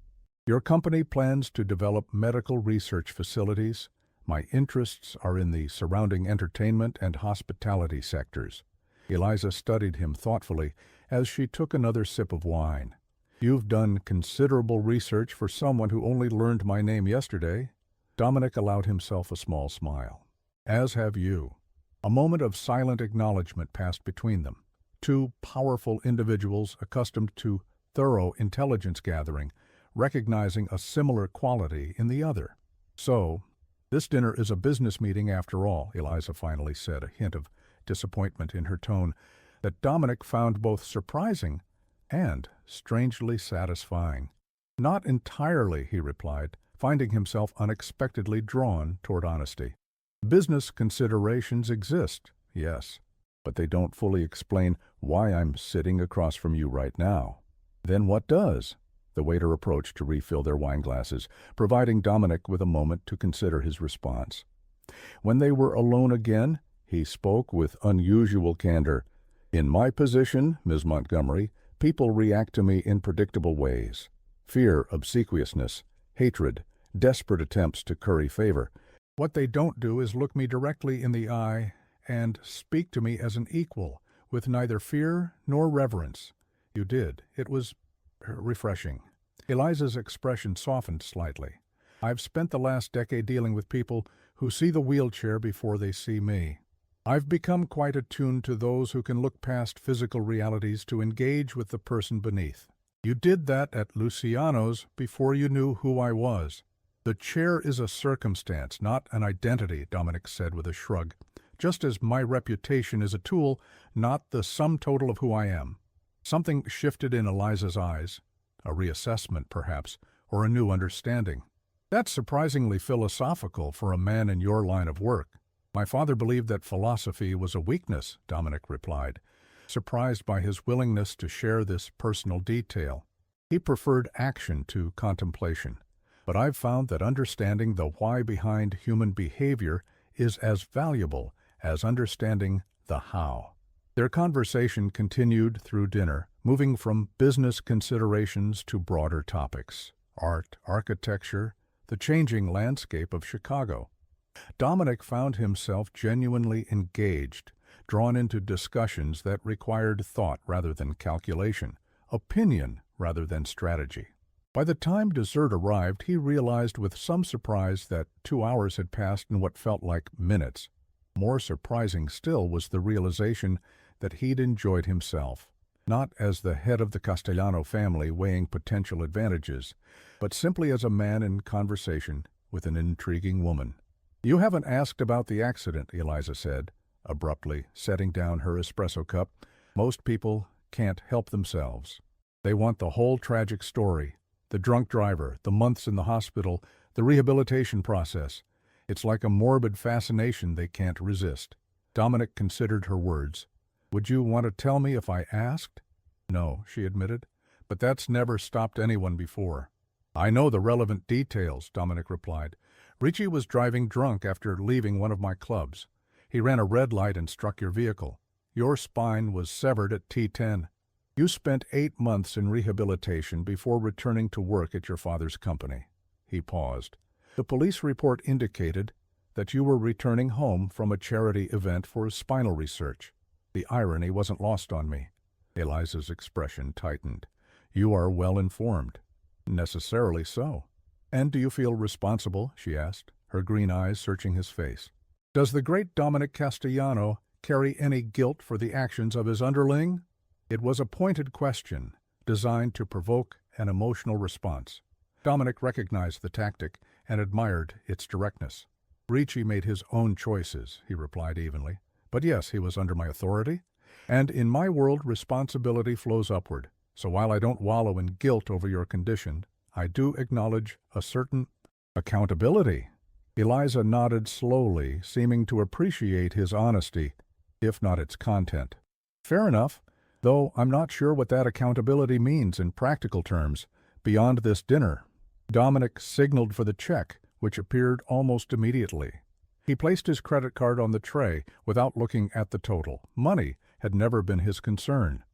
Your company plans to develop medical research facilities. My interests are in the surrounding entertainment and hospitality sectors." Eliza studied him thoughtfully as she took another sip of wine. "You've done considerable research for someone who only learned my name yesterday." Dominic allowed himself a small smile. "As have you." A moment of silent acknowledgment passed between them. Two powerful individuals accustomed to thorough intelligence gathering, recognizing a similar quality in the other. "So, this dinner is a business meeting after all," Eliza finally said, a hint of disappointment in her tone that Dominic found both surprising and strangely satisfying. "Not entirely," he replied, finding himself unexpectedly drawn toward honesty. "Business considerations exist, yes, but they don't fully explain why I'm sitting across from you right now." "Then what does?" The waiter approached to refill their wine glasses, providing Dominic with a moment to consider his response. When they were alone again, he spoke with unusual candor. "In my position, Ms. Montgomery, people react to me in predictable ways. Fear, obsequiousness, hatred, desperate attempts to curry favor. What they don't do is look me directly in the eye and speak to me as an equal, with neither fear nor reverence. You did. It was refreshing." Eliza's expression softened slightly. "I've spent the last decade dealing with people who see the wheelchair before they see me. I've become quite attuned to those who can look past physical realities to engage with the person beneath. You did that at Luciano's before you knew who I was. The chair is a circumstance, not an identity, Dominic said with a shrug, just as my reputation is a tool, not the sum total of who I am. Something shifted in Eliza's eyes, a reassessment perhaps, or a new understanding. That's surprisingly philosophical for a man in your line of work. My father believed that philosophy was a weakness, Dominic replied, surprised by his willingness to share this personal detail. He preferred action to contemplation. But I've found that understanding the why behind human behavior is as valuable as understanding the how. Their conversation continued through dinner, moving from business considerations to broader topics: art, architecture, the changing landscape of Chicago. Dominic found himself genuinely engaged, drawn into discussions that required thought rather than calculation, opinion rather than strategy. By the time dessert arrived, he realized with some surprise that 2 hours had passed in what felt like minutes. More surprising still was the realization that he'd enjoyed himself, not as the head of the Castellano family weighing potential advantages, but simply as a man in conversation with an intriguing woman. "You haven't asked about the accident," Eliza said, abruptly, setting down her espresso cup. "Most people can't help themselves. They want the whole tragic story. The drunk driver, the months in the hospital, the rehabilitation process. It's like a morbid fascination they can't resist." Dominic considered her words. "Would you want to tell me if I asked?" "No," she admitted, "but that's never stopped anyone before." "I know the relevant details," Dominic replied. "Ricci was driving drunk after leaving one of my clubs. He ran a red light and struck your vehicle. Your spine was severed at T10. You spent 8 months in rehabilitation before returning to work at your father's company." He paused. "The police report indicated that you were returning home from a charity event for spinal research. The irony wasn't lost on me." Eliza's expression tightened. "You are well informed." "Necessarily so." "And do you feel responsible?" she asked, her green eyes searching his face. "Does the great Dominic Castellano carry any guilt for the actions of his underling?" It was a pointed question, designed to provoke an emotional response. Dominic recognized the tactic and admired its directness. "Ricci made his own choices," he replied evenly. "But yes, he was under my authority, and in my world responsibility flows upward. So while I don't wallow in guilt over your condition, I do acknowledge a certain accountability." Eliza nodded slowly, seeming to appreciate his honesty, if not its content. "Fair enough. Though I'm not sure what that accountability means in practical terms, beyond this dinner." Dominic signaled for the check, which appeared almost immediately. He placed his credit card on the tray without looking at the total. Money had never been his concern.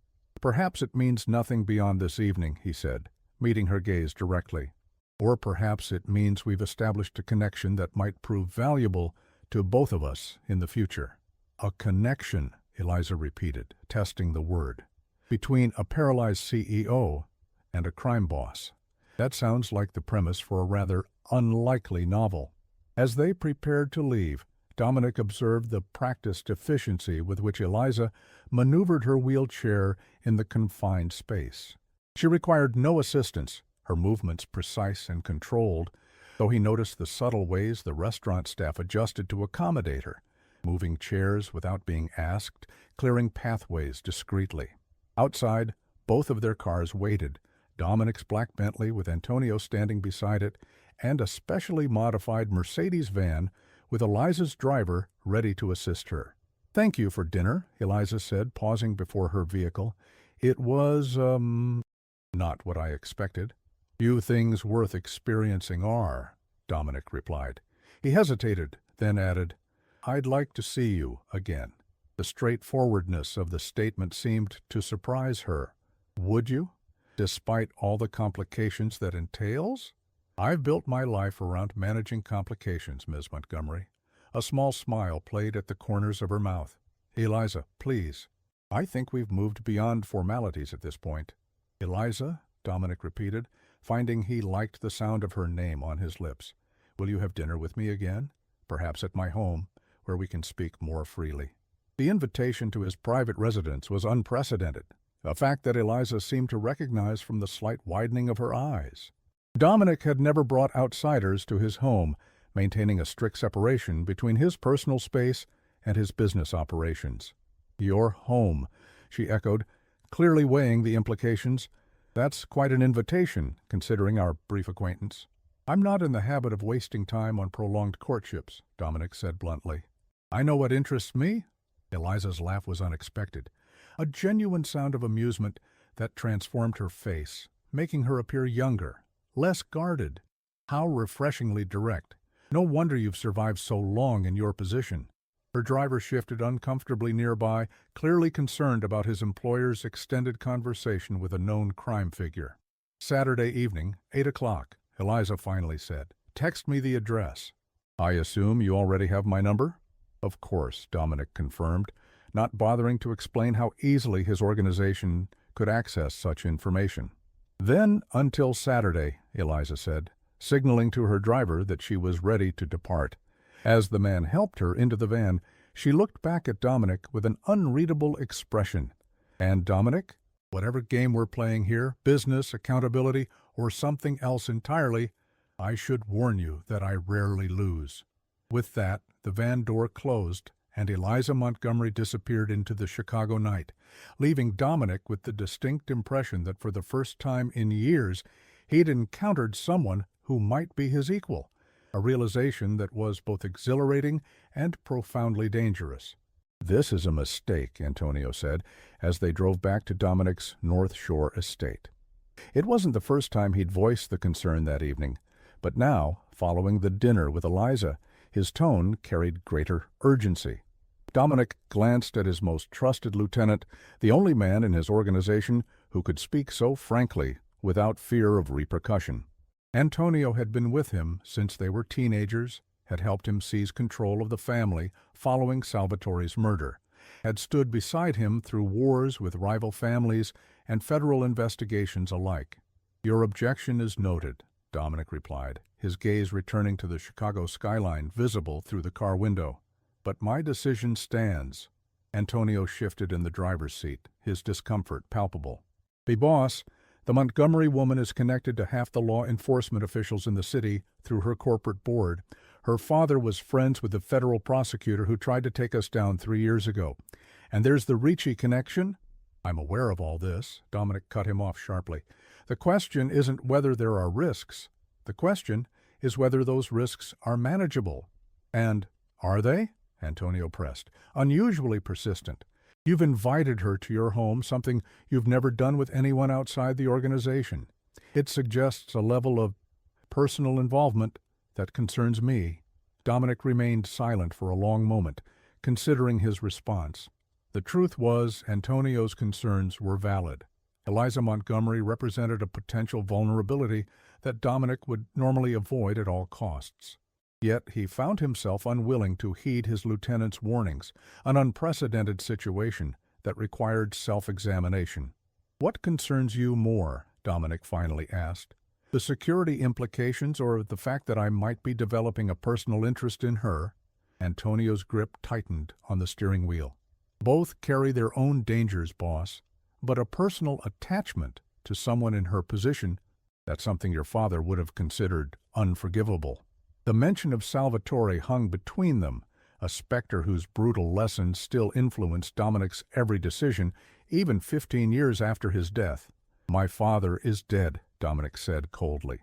"Perhaps it means nothing beyond this evening," he said, meeting her gaze directly. "Or perhaps it means we've established a connection that might prove valuable to both of us in the future." "A connection," Eliza repeated, testing the word. "Between a paralyzed CEO and a crime boss. That sounds like the premise for a rather unlikely novel." As they prepared to leave, Dominic observed the practiced efficiency with which Eliza maneuvered her wheelchair in the confined space. She required no assistance, her movements precise and controlled, though he noticed the subtle ways the restaurant staff adjusted to accommodate her, moving chairs without being asked, clearing pathways discreetly. Outside, both of their cars waited, Dominic's black Bentley with Antonio standing beside it, and a specially modified Mercedes van with Eliza's driver ready to assist her. "Thank you for dinner," Eliza said, pausing before her vehicle. "It was, not what I expected." "Few things worth experiencing are," Dominic replied. He hesitated, then added, "I'd like to see you again." The straightforwardness of the statement seemed to surprise her. "Would you? Despite all the complications that entails?" "I've built my life around managing complications, Ms. Montgomery." A small smile played at the corners of her mouth. "Eliza, please." "I think we've moved beyond formalities at this point." "Eliza," Dominic repeated, finding he liked the sound of her name on his lips. "Will you have dinner with me again? Perhaps at my home, where we can speak more freely." The invitation to his private residence was unprecedented, a fact that Eliza seemed to recognize from the slight widening of her eyes. Dominic had never brought outsiders to his home, maintaining a strict separation between his personal space and his business operations. "Your home," she echoed, clearly weighing the implications. "That's quite an invitation, considering our brief acquaintance." "I'm not in the habit of wasting time on prolonged courtships," Dominic said bluntly. "I know what interests me." Eliza's laugh was unexpected, a genuine sound of amusement that transformed her face, making her appear younger, less guarded. "How refreshingly direct. No wonder you've survived so long in your position." Her driver shifted uncomfortably nearby, clearly concerned about his employer's extended conversation with a known crime figure. "Saturday evening, 8 o'clock, Eliza finally said. "Text me the address." "I assume you already have my number?" "Of course," Dominic confirmed, not bothering to explain how easily his organization could access such information. "Then until Saturday," Eliza said, signaling to her driver that she was ready to depart. As the man helped her into the van, she looked back at Dominic with an unreadable expression. "And Dominic, whatever game we're playing here, business, accountability, or something else entirely, I should warn you that I rarely lose." With that, the van door closed, and Eliza Montgomery disappeared into the Chicago night, leaving Dominic with the distinct impression that for the first time in years he'd encountered someone who might be his equal, a realization that was both exhilarating and profoundly dangerous. "This is a mistake," Antonio said, as they drove back to Dominic's North Shore estate. It wasn't the first time he'd voiced the concern that evening, but now, following the dinner with Eliza, his tone carried greater urgency. Dominic glanced at his most trusted lieutenant, the only man in his organization who could speak so frankly without fear of repercussion. Antonio had been with him since they were teenagers, had helped him seize control of the family following Salvatore's murder, had stood beside him through wars with rival families and federal investigations alike. "Your objection is noted," Dominic replied, his gaze returning to the Chicago skyline visible through the car window. "But my decision stands." Antonio shifted in the driver's seat, his discomfort palpable. "The boss, the Montgomery woman, is connected to half the law enforcement officials in the city through her corporate board. Her father was friends with the federal prosecutor who tried to take us down 3 years ago. And there's the Ricci connection." "I'm aware of all this," Dominic cut him off sharply. "The question isn't whether there are risks. The question is whether those risks are manageable." "And are they?" Antonio pressed, unusually persistent. "You've invited her to your home, something you've never done with anyone outside the organization. It suggests a level of personal involvement that concerns me." Dominic remained silent for a long moment, considering his response. The truth was, Antonio's concerns were valid. Eliza Montgomery represented a potential vulnerability that Dominic would normally avoid at all costs. Yet he found himself unwilling to heed his lieutenant's warnings, an unprecedented situation that required self-examination. "What concerns you more?" Dominic finally asked. "The security implications or the fact that I might be developing a personal interest in her?" Antonio's grip tightened on the steering wheel. "Both carry their own dangers, boss, but a personal attachment to someone in her position, that's something your father would have considered unforgivable." The mention of Salvatore hung between them, a specter whose brutal lessons still influenced Dominic's every decision, even 15 years after his death. "My father is dead," Dominic said coldly.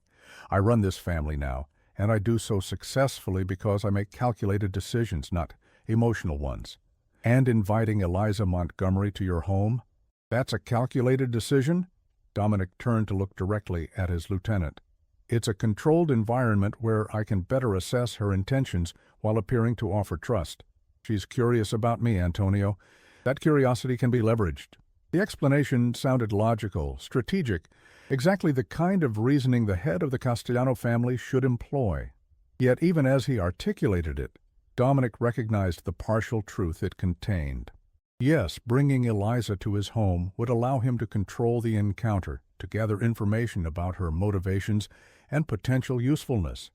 "I run this family now, and I do so successfully because I make calculated decisions, not emotional ones. And inviting Eliza Montgomery to your home, that's a calculated decision?" Dominic turned to look directly at his lieutenant. "It's a controlled environment where I can better assess her intentions while appearing to offer trust. She's curious about me, Antonio. That curiosity can be leveraged." The explanation sounded logical, strategic, exactly the kind of reasoning the head of the Castellano family should employ. Yet even as he articulated it, Dominic recognized the partial truth it contained. Yes, bringing Eliza to his home would allow him to control the encounter, to gather information about her motivations and potential usefulness.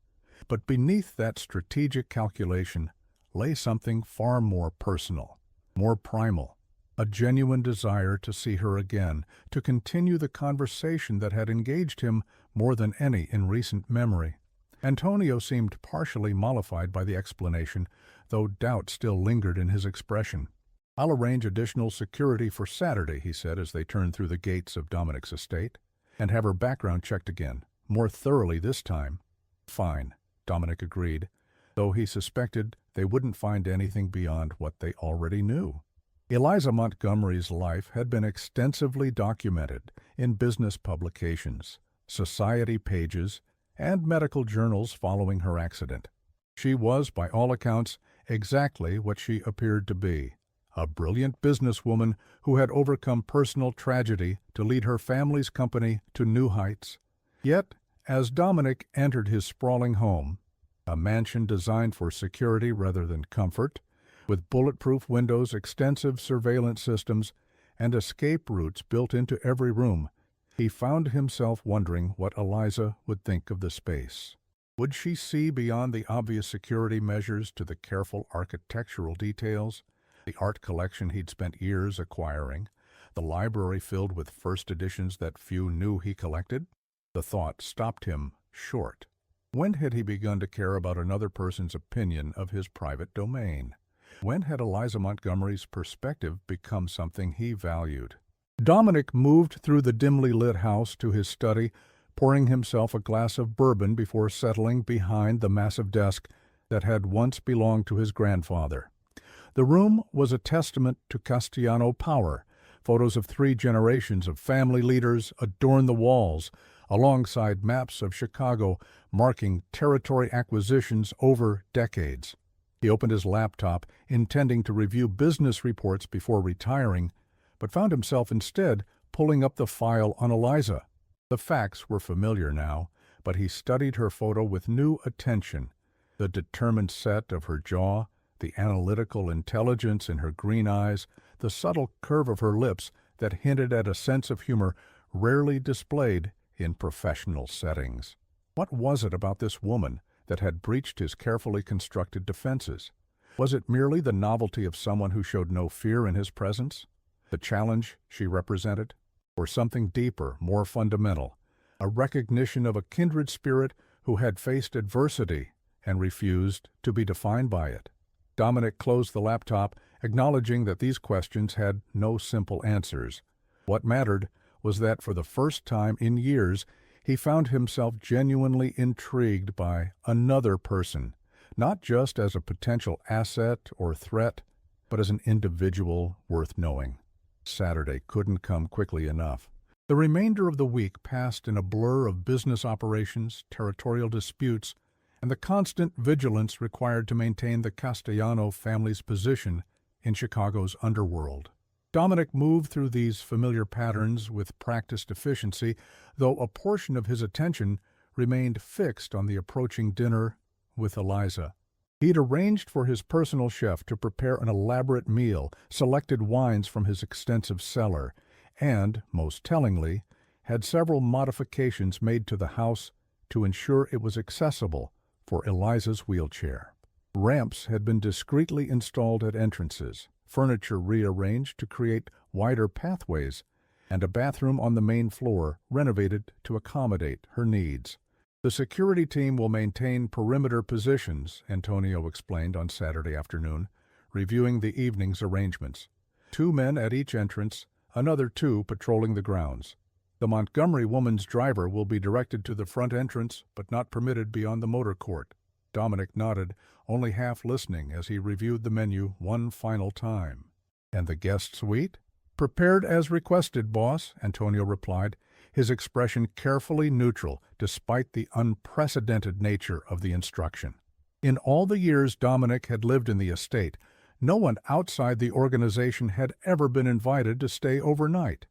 But beneath that strategic calculation lay something far more personal. more primal, a genuine desire to see her again, to continue the conversation that had engaged him more than any in recent memory. Antonio seemed partially mollified by the explanation, though doubt still lingered in his expression. "I'll arrange additional security for Saturday," he said as they turned through the gates of Dominic's estate, "and have her background checked again, more thoroughly this time." "Fine," Dominic agreed, though he suspected they wouldn't find anything beyond what they already knew. Eliza Montgomery's life had been extensively documented in business publications, society pages, and medical journals following her accident. She was, by all accounts, exactly what she appeared to be, a brilliant businesswoman who had overcome personal tragedy to lead her family's company to new heights. Yet, as Dominic entered his sprawling home, a mansion designed for security rather than comfort, with bulletproof windows, extensive surveillance systems, and escape routes built into every room, he found himself wondering what Eliza would think of the space. Would she see beyond the obvious security measures to the careful architectural details, the art collection he'd spent years acquiring, the library filled with first editions that few knew he collected? The thought stopped him short. When had he begun to care about another person's opinion of his private domain? When had Eliza Montgomery's perspective become something he valued? Dominic moved through the dimly lit house to his study, pouring himself a glass of bourbon before settling behind the massive desk that had once belonged to his grandfather. The room was a testament to Castellano power. Photos of 3 generations of family leaders adorned the walls, alongside maps of Chicago marking territory acquisitions over decades. He opened his laptop, intending to review business reports before retiring, but found himself instead pulling up the file on Eliza. The facts were familiar now, but he studied her photo with new attention. The determined set of her jaw, the analytical intelligence in her green eyes, the subtle curve of her lips that hinted at a sense of humor rarely displayed in professional settings. What was it about this woman that had breached his carefully constructed defenses? Was it merely the novelty of someone who showed no fear in his presence? The challenge she represented? Or something deeper, more fundamental, a recognition of a kindred spirit who had faced adversity and refused to be defined by it? Dominic closed the laptop, acknowledging that these questions had no simple answers. What mattered was that for the first time in years, he found himself genuinely intrigued by another person, not just as a potential asset or threat, but as an individual worth knowing. Saturday couldn't come quickly enough. The remainder of the week passed in a blur of business operations, territorial disputes, and the constant vigilance required to maintain the Castellano family's position in Chicago's underworld. Dominic moved through these familiar patterns with practiced efficiency, though a portion of his attention remained fixed on the approaching dinner with Eliza. He'd arranged for his personal chef to prepare an elaborate meal, selected wines from his extensive cellar, and, most tellingly, had several modifications made to the house to ensure it was accessible for Eliza's wheelchair. Ramps had been discreetly installed at entrances, furniture rearranged to create wider pathways, and a bathroom on the main floor renovated to accommodate her needs. "The security team will maintain perimeter positions," Antonio explained on Saturday afternoon, reviewing the evening's arrangements. 2 men at each entrance, another 2 patrolling the grounds. "The Montgomery woman's driver will be directed to the front entrance, but not permitted beyond the motor court." Dominic nodded, only half listening as he reviewed the menu one final time. "And the guest suite?" "Prepared as requested, boss," Antonio replied, his expression carefully neutral despite the unprecedented nature of the instruction. In all the years Dominic had lived in the estate, no one outside the organization had ever been invited to stay overnight.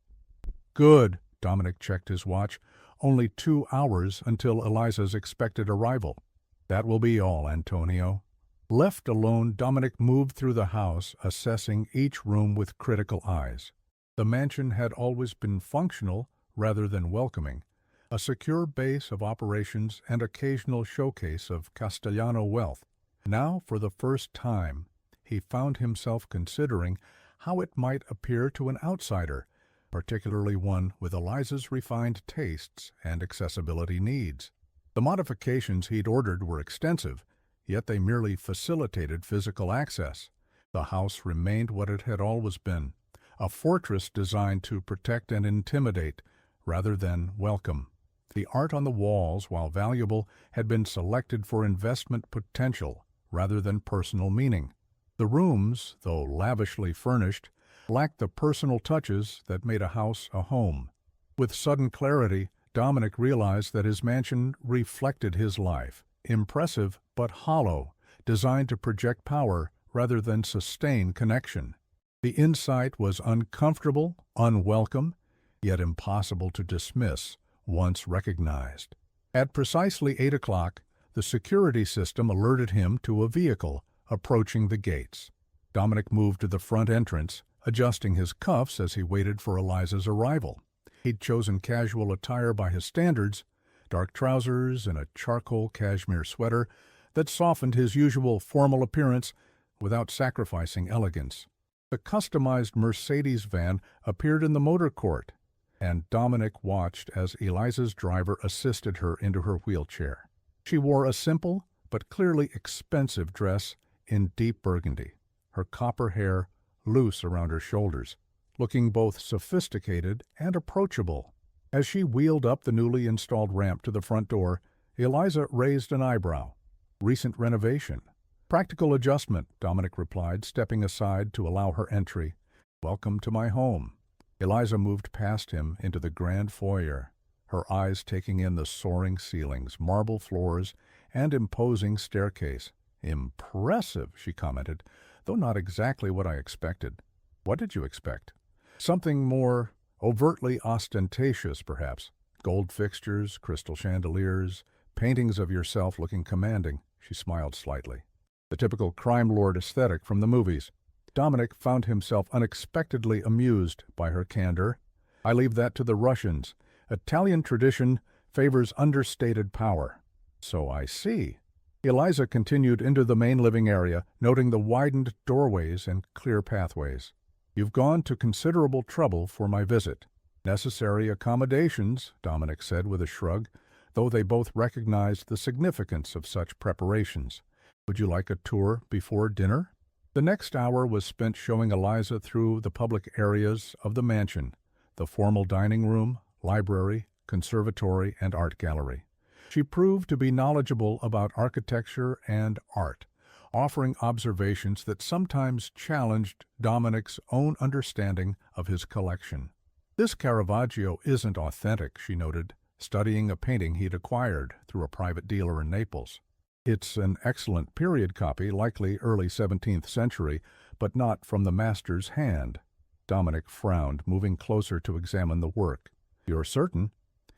"Good," Dominic checked his watch. "Only 2 hours until Eliza's expected arrival." "That will be all, Antonio." Left alone, Dominic moved through the house, assessing each room with critical eyes. The mansion had always been functional rather than welcoming, a secure base of operations and occasional showcase of Castellano wealth. Now, for the first time, he found himself considering how it might appear to an outsider, particularly one with Eliza's refined tastes and accessibility needs. The modifications he'd ordered were extensive, yet they merely facilitated physical access. The house remained what it had always been, a fortress designed to protect and intimidate, rather than welcome. The art on the walls, while valuable, had been selected for investment potential rather than personal meaning. The rooms, though lavishly furnished, lacked the personal touches that made a house a home. With sudden clarity, Dominic realized that his mansion reflected his life, impressive but hollow, designed to project power rather than sustain connection. The insight was uncomfortable, unwelcome, yet impossible to dismiss once recognized. At precisely 8 o'clock, the security system alerted him to a vehicle approaching the gates. Dominic moved to the front entrance, adjusting his cuffs as he waited for Eliza's arrival. He'd chosen casual attire by his standards, dark trousers and a charcoal cashmere sweater that softened his usual formal appearance without sacrificing elegance. The customized Mercedes van appeared in the motor court, and Dominic watched as Eliza's driver assisted her into her wheelchair. She wore a simple but clearly expensive dress in deep burgundy, her copper hair loose around her shoulders, looking both sophisticated and approachable. As she wheeled up the newly installed ramp to the front door, Eliza raised an eyebrow. "Recent renovation." "Practical adjustment," Dominic replied, stepping aside to allow her entry. "Welcome to my home." Eliza moved past him into the grand foyer, her eyes taking in the soaring ceilings, marble floors, and imposing staircase. "Impressive," she commented, "though not exactly what I expected." "What did you expect?" "Something more overtly ostentatious, perhaps. Gold fixtures, crystal chandeliers, paintings of yourself looking commanding." She smiled slightly. The typical crime lord aesthetic from the movies. Dominic found himself unexpectedly amused by her candor. "I leave that to the Russians. Italian tradition favors understated power." "So I see." Eliza continued into the main living area, noting the widened doorways and clear pathways. "You've gone to considerable trouble for my visit." "Necessary accommodations," Dominic said with a shrug, though they both recognized the significance of such preparations. "Would you like a tour before dinner?" The next hour was spent showing Eliza through the public areas of the mansion, the formal dining room, library, conservatory, and art gallery. She proved to be knowledgeable about architecture and art, offering observations that sometimes challenged Dominic's own understanding of his collection. "This Caravaggio isn't authentic," she noted, studying a painting he'd acquired through a private dealer in Naples. "It's an excellent period copy, likely early 17th century, but not from the master's hand." Dominic frowned, moving closer to examine the work. "You're certain?"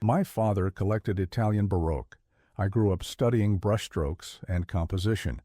"My father collected Italian Baroque. I grew up studying brushstrokes and composition."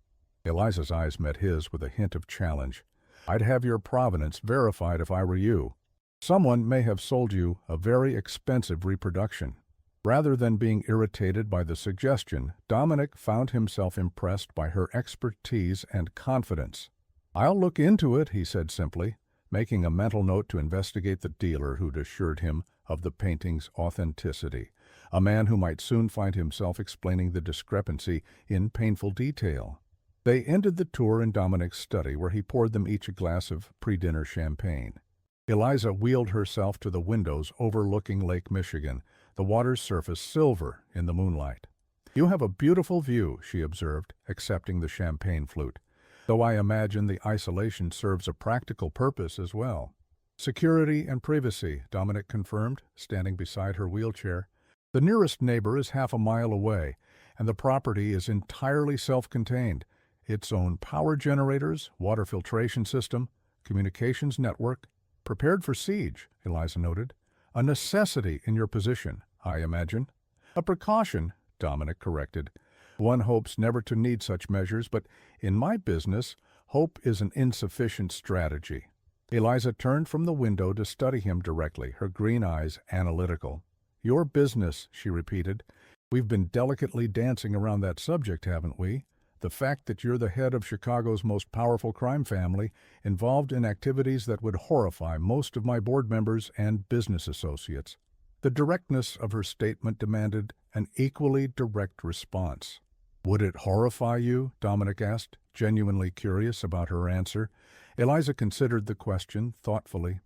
Eliza's eyes met his with a hint of challenge. "I'd have your provenance verified if I were you. Someone may have sold you a very expensive reproduction." Rather than being irritated by the suggestion, Dominic found himself impressed by her expertise and confidence. "I'll look into it," he said simply, making a mental note to investigate the dealer who'd assured him of the painting's authenticity, a man who might soon find himself explaining the discrepancy in painful detail. They ended the tour in Dominic's study, where he poured them each a glass of pre-dinner champagne. Eliza wheeled herself to the windows overlooking Lake Michigan, the water's surface silver in the moonlight. "You have a beautiful view," she observed, accepting the champagne flute, "though I imagine the isolation serves a practical purpose as well." "Security and privacy," Dominic confirmed, standing beside her wheelchair. "The nearest neighbor is half a mile away, and the property is entirely self-contained. Its own power generators, water filtration system, communications network. Prepared for siege," Eliza noted. "A necessity in your position, I imagine." "A precaution," Dominic corrected. "One hopes never to need such measures, but in my business, hope is an insufficient strategy." Eliza turned from the window to study him directly, her green eyes analytical. "Your business," she repeated. "We've been delicately dancing around that subject, haven't we? The fact that you're the head of Chicago's most powerful crime family, involved in activities that would horrify most of my board members and business associates." The directness of her statement demanded an equally direct response. "Would it horrify you?" Dominic asked, genuinely curious about her answer. Eliza considered the question thoughtfully.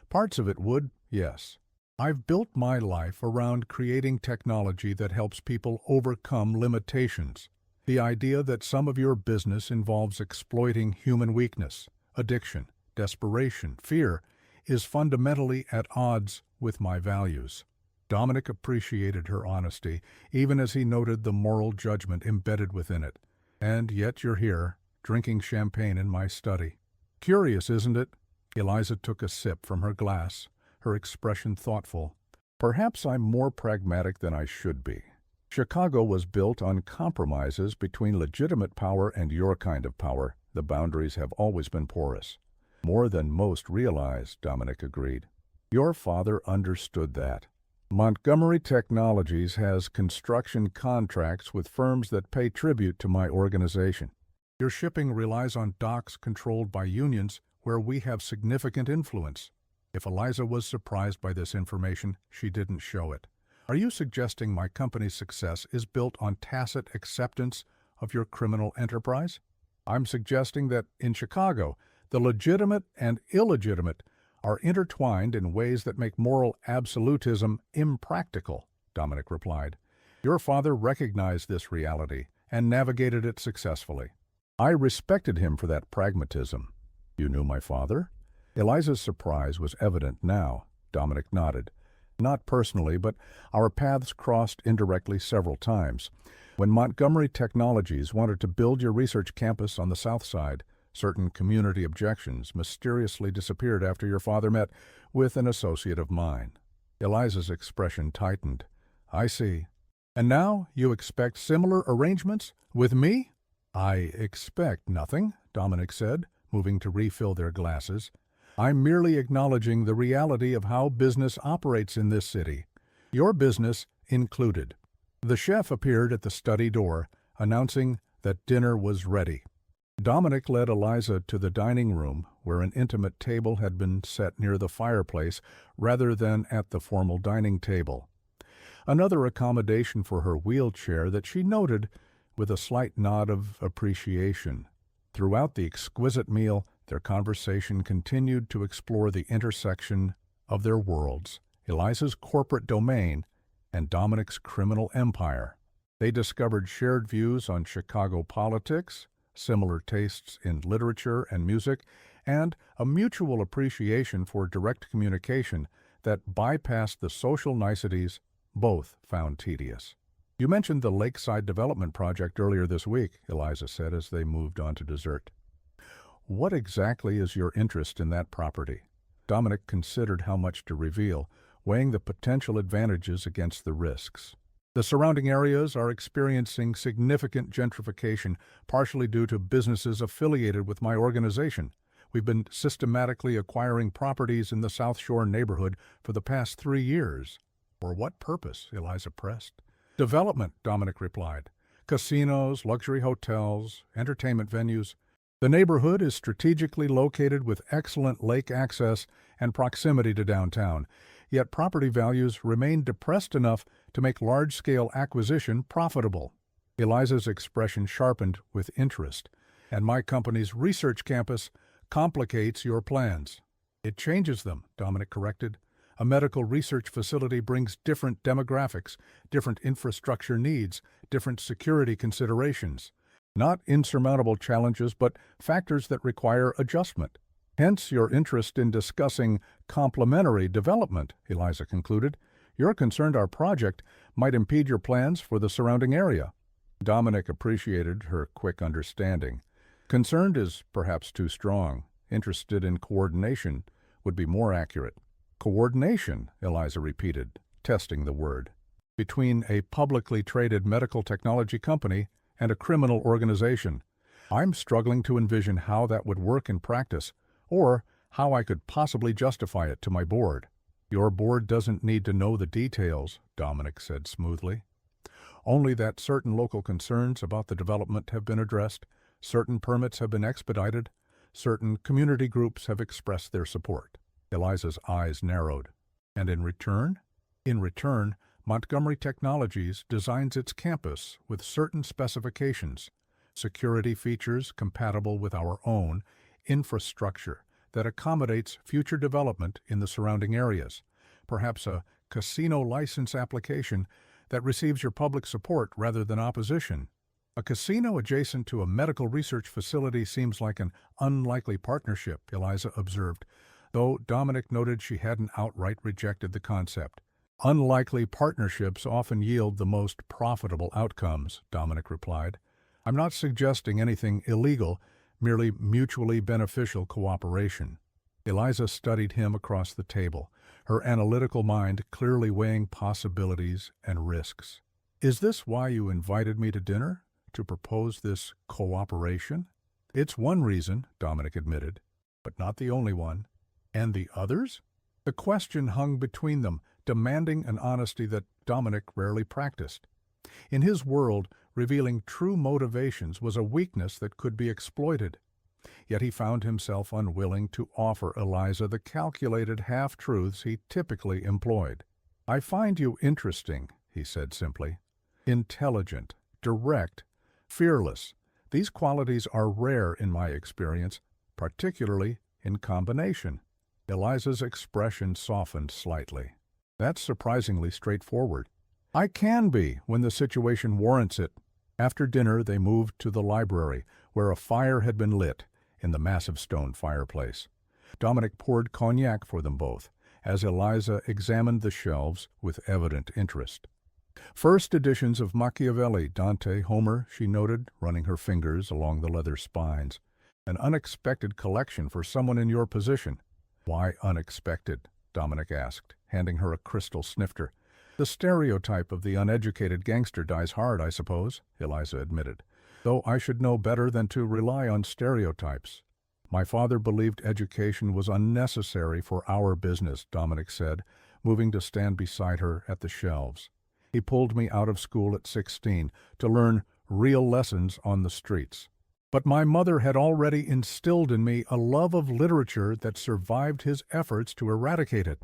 "Parts of it would, yes. I've built my life around creating technology that helps people overcome limitations. The idea that some of your business involves exploiting human weakness, addiction, desperation, fear, is fundamentally at odds with my values." Dominic appreciated her honesty, even as he noted the moral judgment embedded within it. "And yet you're here, drinking champagne in my study. Curious, isn't it?" Eliza took a sip from her glass, her expression thoughtful. "Perhaps I'm more pragmatic than I should be. Chicago was built on compromises between legitimate power and your kind of power. The boundaries have always been porous." "More than most realize," Dominic agreed. "Your father understood that. Montgomery Technologies has construction contracts with firms that pay tribute to my organization. Your shipping relies on docks controlled by unions where we have significant influence." If Eliza was surprised by this information, she didn't show it. "Are you suggesting my company's success is built on tacit acceptance of your criminal enterprise?" "I'm suggesting that in Chicago, the legitimate and illegitimate are intertwined in ways that make moral absolutism impractical," Dominic replied. "Your father recognized this reality and navigated it successfully. I respected him for that pragmatism." "You knew my father?" Eliza's surprise was evident now. Dominic nodded. "Not personally, but our paths crossed indirectly several times. When Montgomery Technologies wanted to build your research campus on the south side, certain community objections mysteriously disappeared after your father met with an associate of mine." Eliza's expression tightened. "I see. And now you expect similar arrangements with me?" "I expect nothing," Dominic said, moving to refill their glasses. "I'm merely acknowledging the reality of how business operates in this city, your business included." The chef appeared at the study door, announcing that dinner was ready. Dominic led Eliza to the dining room, where an intimate table had been set near the fireplace rather than at the formal dining table. Another accommodation for her wheelchair that she noted with a slight nod of appreciation. Throughout the exquisite meal, their conversation continued to explore the intersection of their worlds, Eliza's corporate domain and Dominic's criminal empire. They discovered shared views on Chicago politics, similar tastes in literature and music, and a mutual appreciation for direct communication that bypassed the social niceties both found tedious. "You mentioned the Lakeside Development Project earlier this week," Eliza said as they moved on to dessert. "What exactly is your interest in that property?" Dominic considered how much to reveal, weighing the potential advantages against the risks. "The surrounding areas are experiencing significant gentrification, partially due to businesses affiliated with my organization. We've been systematically acquiring properties in the South Shore neighborhood for the past 3 years. "For what purpose?" Eliza pressed. "Development," Dominic replied. "Casinos, luxury hotels, entertainment venues. The neighborhood is strategically located with excellent lake access and proximity to downtown, yet property values remain depressed enough to make large-scale acquisition profitable." Eliza's expression sharpened with interest. "And my company's research campus complicates your plans." "It changes them," Dominic corrected. "A medical research facility brings different demographics, different infrastructure needs, different security considerations. Not insurmountable challenges, but factors that require adjustment. Hence your interest in discussing complementary development," Eliza concluded. "You're concerned our project might impede your plans for the surrounding area." Dominic appreciated her quick understanding. "Concerned is perhaps too strong. Interested in coordination would be more accurate." "Coordination," Eliza repeated, testing the word. "Between a publicly traded medical technology company and a criminal organization. I'm struggling to envision how that would work in practice, or how I could possibly justify it to my board." "Your board doesn't need to know the details," Dominic said smoothly. only that certain local concerns about the development have been addressed, certain permits have been expedited, certain community groups have expressed their support. Eliza's eyes narrowed. And in return? In return, Montgomery Technologies designs its campus with certain specifications, security features compatible with our own, infrastructure that accommodates future development in the surrounding areas, perhaps a casino license application that receives your public support rather than opposition. A casino adjacent to a medical research facility seems like an unlikely partnership, Eliza observed, though Dominic noted she hadn't outright rejected the concept. Unlikely partnerships often yield the most profitable outcomes, Dominic replied. I'm not suggesting anything illegal, merely mutually beneficial cooperation. Eliza studied him across the table, her analytical mind clearly weighing possibilities and risks. Is this why you invited me to dinner? To propose this cooperation? It's one reason, Dominic admitted, but not the only one. And the others? The question hung between them, demanding an honesty that Dominic rarely practiced. In his world, revealing true motivations was a weakness that could be exploited. Yet he found himself unwilling to offer Eliza the calculated half-truths he typically employed. I find you interesting, he said simply. Intelligent, direct, fearless. These qualities are rare in my experience, particularly in combination. Eliza's expression softened slightly. That's surprisingly straightforward. I can be when the situation warrants it. After dinner, they moved to the library, where a fire had been lit in the massive stone fireplace. Dominic poured cognac for them both, as Eliza examined the shelves with evident interest. First editions of Machiavelli, Dante, Homer, she noted, running her fingers along the leather spines. An unexpected collection for someone in your position. Why unexpected? Dominic asked, handing her a crystal snifter. The stereotype of the uneducated gangster dies hard, I suppose, Eliza admitted, though I should know better than to rely on stereotypes. My father believed education was unnecessary for our business, Dominic said, moving to stand beside her at the shelves. He pulled me out of school at 16 to learn real lessons on the streets. But my mother had already instilled in me a love of literature that survived his efforts to eradicate it.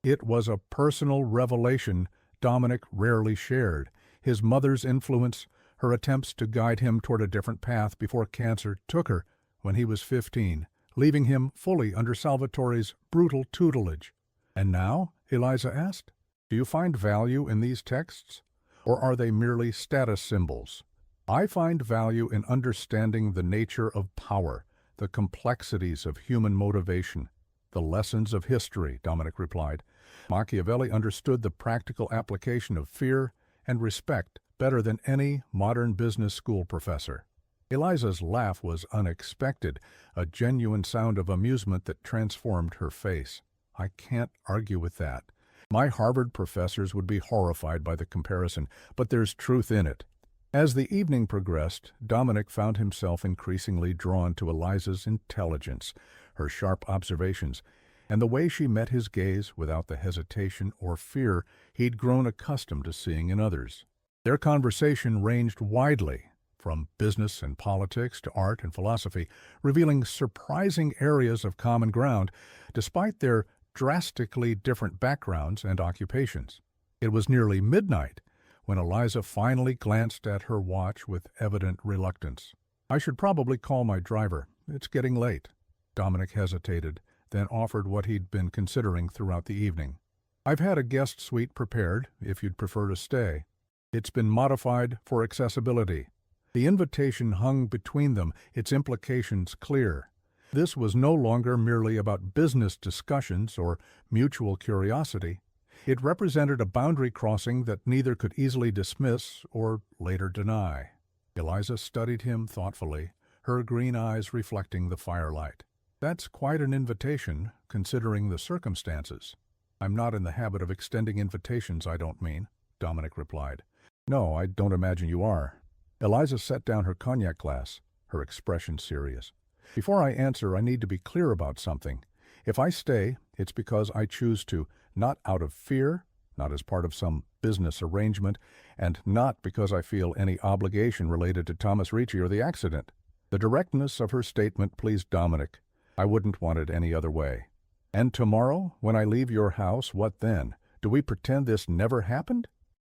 It was a personal revelation Dominic rarely shared, his mother's influence, her attempts to guide him toward a different path before cancer took her when he was 15, leaving him fully under Salvatore's brutal tutelage. And now, Eliza asked, do you find value in these texts, or are they merely status symbols? I find value in understanding the nature of power, the complexities of human motivation, the lessons of history, Dominic replied. Machiavelli understood the practical application of fear and respect better than any modern business school professor. Eliza's laugh was unexpected, a genuine sound of amusement that transformed her face. I can't argue with that. My Harvard professors would be horrified by the comparison, but there's truth in it. As the evening progressed, Dominic found himself increasingly drawn to Eliza's intelligence, her sharp observations, and the way she met his gaze without the hesitation or fear he'd grown accustomed to seeing in others. Their conversation ranged widely, from business and politics to art and philosophy, revealing surprising areas of common ground, despite their drastically different backgrounds and occupations. It was nearly midnight when Eliza finally glanced at her watch with evident reluctance. I should probably call my driver. It's getting late. Dominic hesitated, then offered what he'd been considering throughout the evening. I've had a guest suite prepared, if you'd prefer to stay. It's been modified for accessibility. The invitation hung between them, its implications clear. This was no longer merely about business discussions or mutual curiosity. It represented a boundary crossing that neither could easily dismiss or later deny. Eliza studied him thoughtfully, her green eyes reflecting the firelight. That's quite an invitation, considering the circumstances. I'm not in the habit of extending invitations, I don't mean, Dominic replied. No, I don't imagine you are. Eliza set down her cognac glass, her expression serious. Before I answer, I need to be clear about something. If I stay, it's because I choose to, not out of fear, not as part of some business arrangement, and not because I feel any obligation related to Thomas Ricci or the accident. The directness of her statement pleased Dominic. I wouldn't want it any other way. And tomorrow, when I leave your house, what then? Do we pretend this never happened?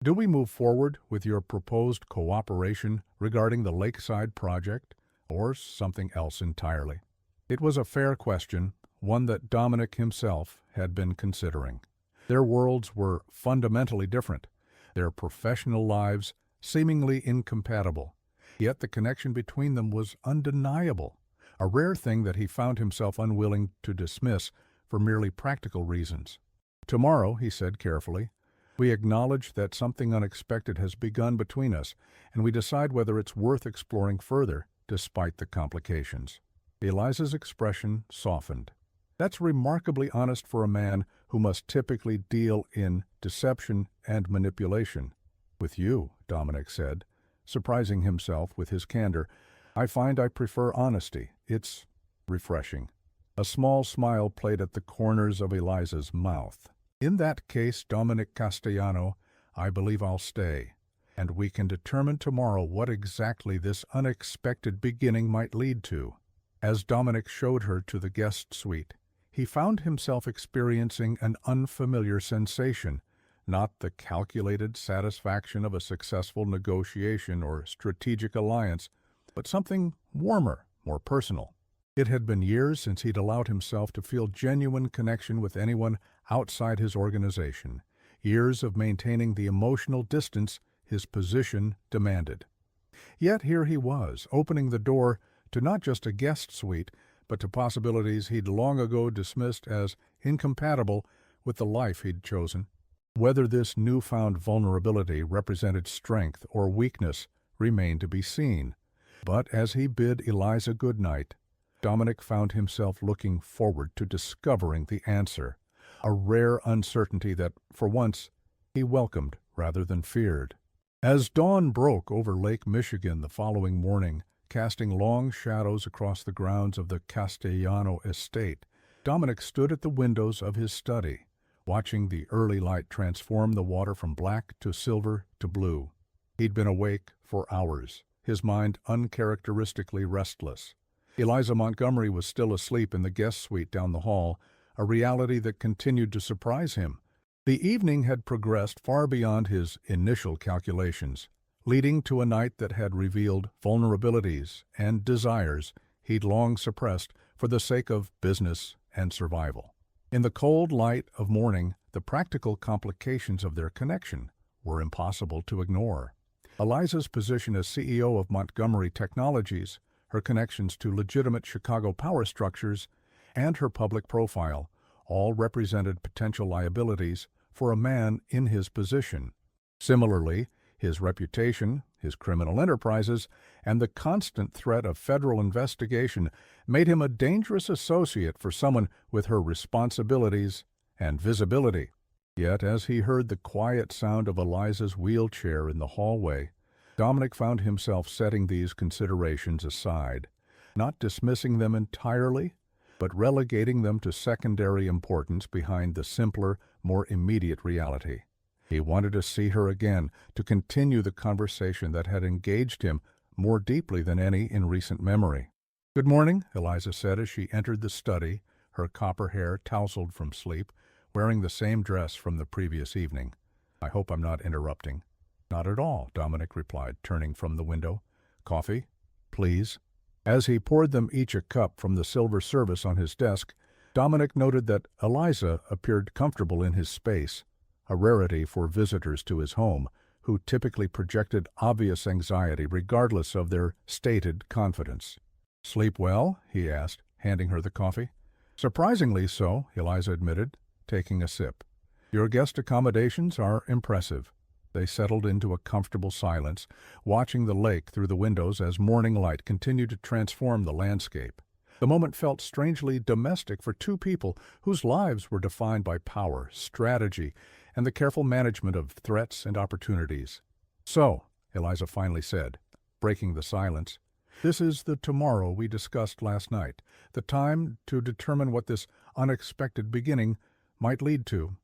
Do we move forward with your proposed cooperation regarding the Lakeside project, or something else entirely? It was a fair question, one that Dominic himself had been considering. Their worlds were fundamentally different, their professional lives seemingly incompatible, yet the connection between them was undeniable, a rare thing that he found himself unwilling to dismiss for merely practical reasons. Tomorrow, he said carefully, we acknowledge that something unexpected has begun between us, and we decide whether it's worth exploring further, despite the complications. Eliza's expression softened. That's remarkably honest for a man who must typically deal in deception and manipulation. With you, Dominic said, surprising himself with his candor, I find I prefer honesty. It's refreshing. A small smile played at the corners of Eliza's mouth. In that case, Dominic Castellano, I believe I'll stay, and we can determine tomorrow what exactly this unexpected beginning might lead to. As Dominic showed her to the guest suite, he found himself experiencing an unfamiliar sensation, not the calculated satisfaction of a successful negotiation or strategic alliance, but something warmer, more personal. It had been years since he'd allowed himself to feel genuine connection with anyone outside his organization, years of maintaining the emotional distance his position demanded. Yet here he was, opening the door to not just a guest suite, but to possibilities he'd long ago dismissed as incompatible with the life he'd chosen. Whether this newfound vulnerability represented strength or weakness remained to be seen. But as he bid Eliza good night, Dominic found himself looking forward to discovering the answer, a rare uncertainty that, for once, he welcomed rather than feared. As dawn broke over Lake Michigan the following morning, casting long shadows across the grounds of the Castellano estate, Dominic stood at the windows of his study, watching the early light transform the water from black to silver to blue. He'd been awake for hours, his mind uncharacteristically restless. Eliza Montgomery was still asleep in the guest suite down the hall, a reality that continued to surprise him. The evening had progressed far beyond his initial calculations, leading to a night that had revealed vulnerabilities and desires he'd long suppressed for the sake of business and survival. In the cold light of morning, the practical complications of their connection were impossible to ignore. Eliza's position as CEO of Montgomery Technologies, her connections to legitimate Chicago power structures, and her public profile all represented potential liabilities for a man in his position. Similarly, his reputation, his criminal enterprises, and the constant threat of federal investigation made him a dangerous associate for someone with her responsibilities and visibility. Yet as he heard the quiet sound of Eliza's wheelchair in the hallway, Dominic found himself setting these considerations aside, not dismissing them entirely, but relegating them to secondary importance behind the simpler, more immediate reality. He wanted to see her again, to continue the conversation that had engaged him more deeply than any in recent memory. "Good morning," Eliza said as she entered the study, her copper hair tousled from sleep, wearing the same dress from the previous evening. "I hope I'm not interrupting." "Not at all," Dominic replied, turning from the window. "Coffee, please." As he poured them each a cup from the silver service on his desk, Dominic noted that Eliza appeared comfortable in his space, a rarity for visitors to his home, who typically projected obvious anxiety regardless of their stated confidence. "Sleep well?" he asked, handing her the coffee. "Surprisingly so," Eliza admitted, taking a sip. "Your guest accommodations are impressive." They settled into a comfortable silence, watching the lake through the windows as morning light continued to transform the landscape. The moment felt strangely domestic for two people whose lives were defined by power, strategy, and the careful management of threats and opportunities. "So," Eliza finally said, breaking the silence, "this is the tomorrow we discussed last night, the time to determine what this unexpected beginning might lead to."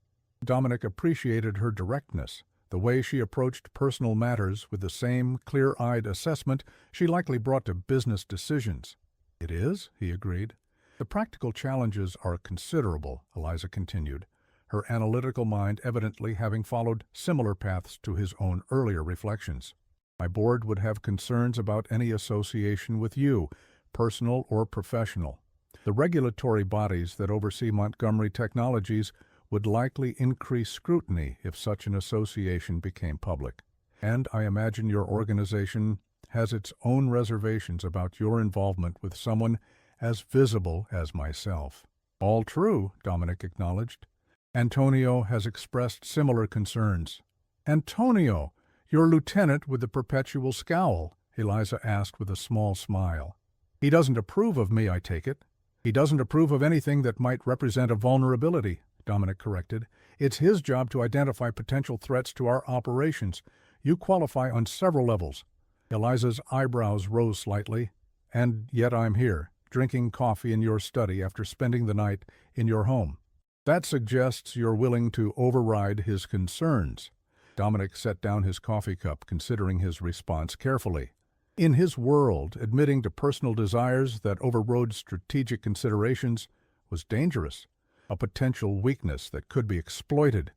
Dominic appreciated her directness, the way she approached personal matters with the same clear-eyed assessment she likely brought to business decisions. "It is," he agreed. "The practical challenges are considerable," Eliza continued, her analytical mind evidently having followed similar paths to his own earlier reflections. "My board would have concerns about any association with you, personal or professional. The regulatory bodies that oversee Montgomery Technologies would likely increase scrutiny if such an association became public. And I imagine your organization has its own reservations about your involvement with someone as visible as myself." "All true," Dominic acknowledged. "Antonio has expressed similar concerns." "Antonio, your lieutenant with the perpetual scowl?" Eliza asked with a small smile. "He doesn't approve of me, I take it." "He doesn't approve of anything that might represent a vulnerability," Dominic corrected. "It's his job to identify potential threats to our operations. You qualify on several levels." Eliza's eyebrows rose slightly. "And yet I'm here, drinking coffee in your study after spending the night in your home. That suggests you're willing to override his concerns." Dominic set down his coffee cup, considering his response carefully. In his world, admitting to personal desires that overrode strategic considerations was dangerous, a potential weakness that could be exploited.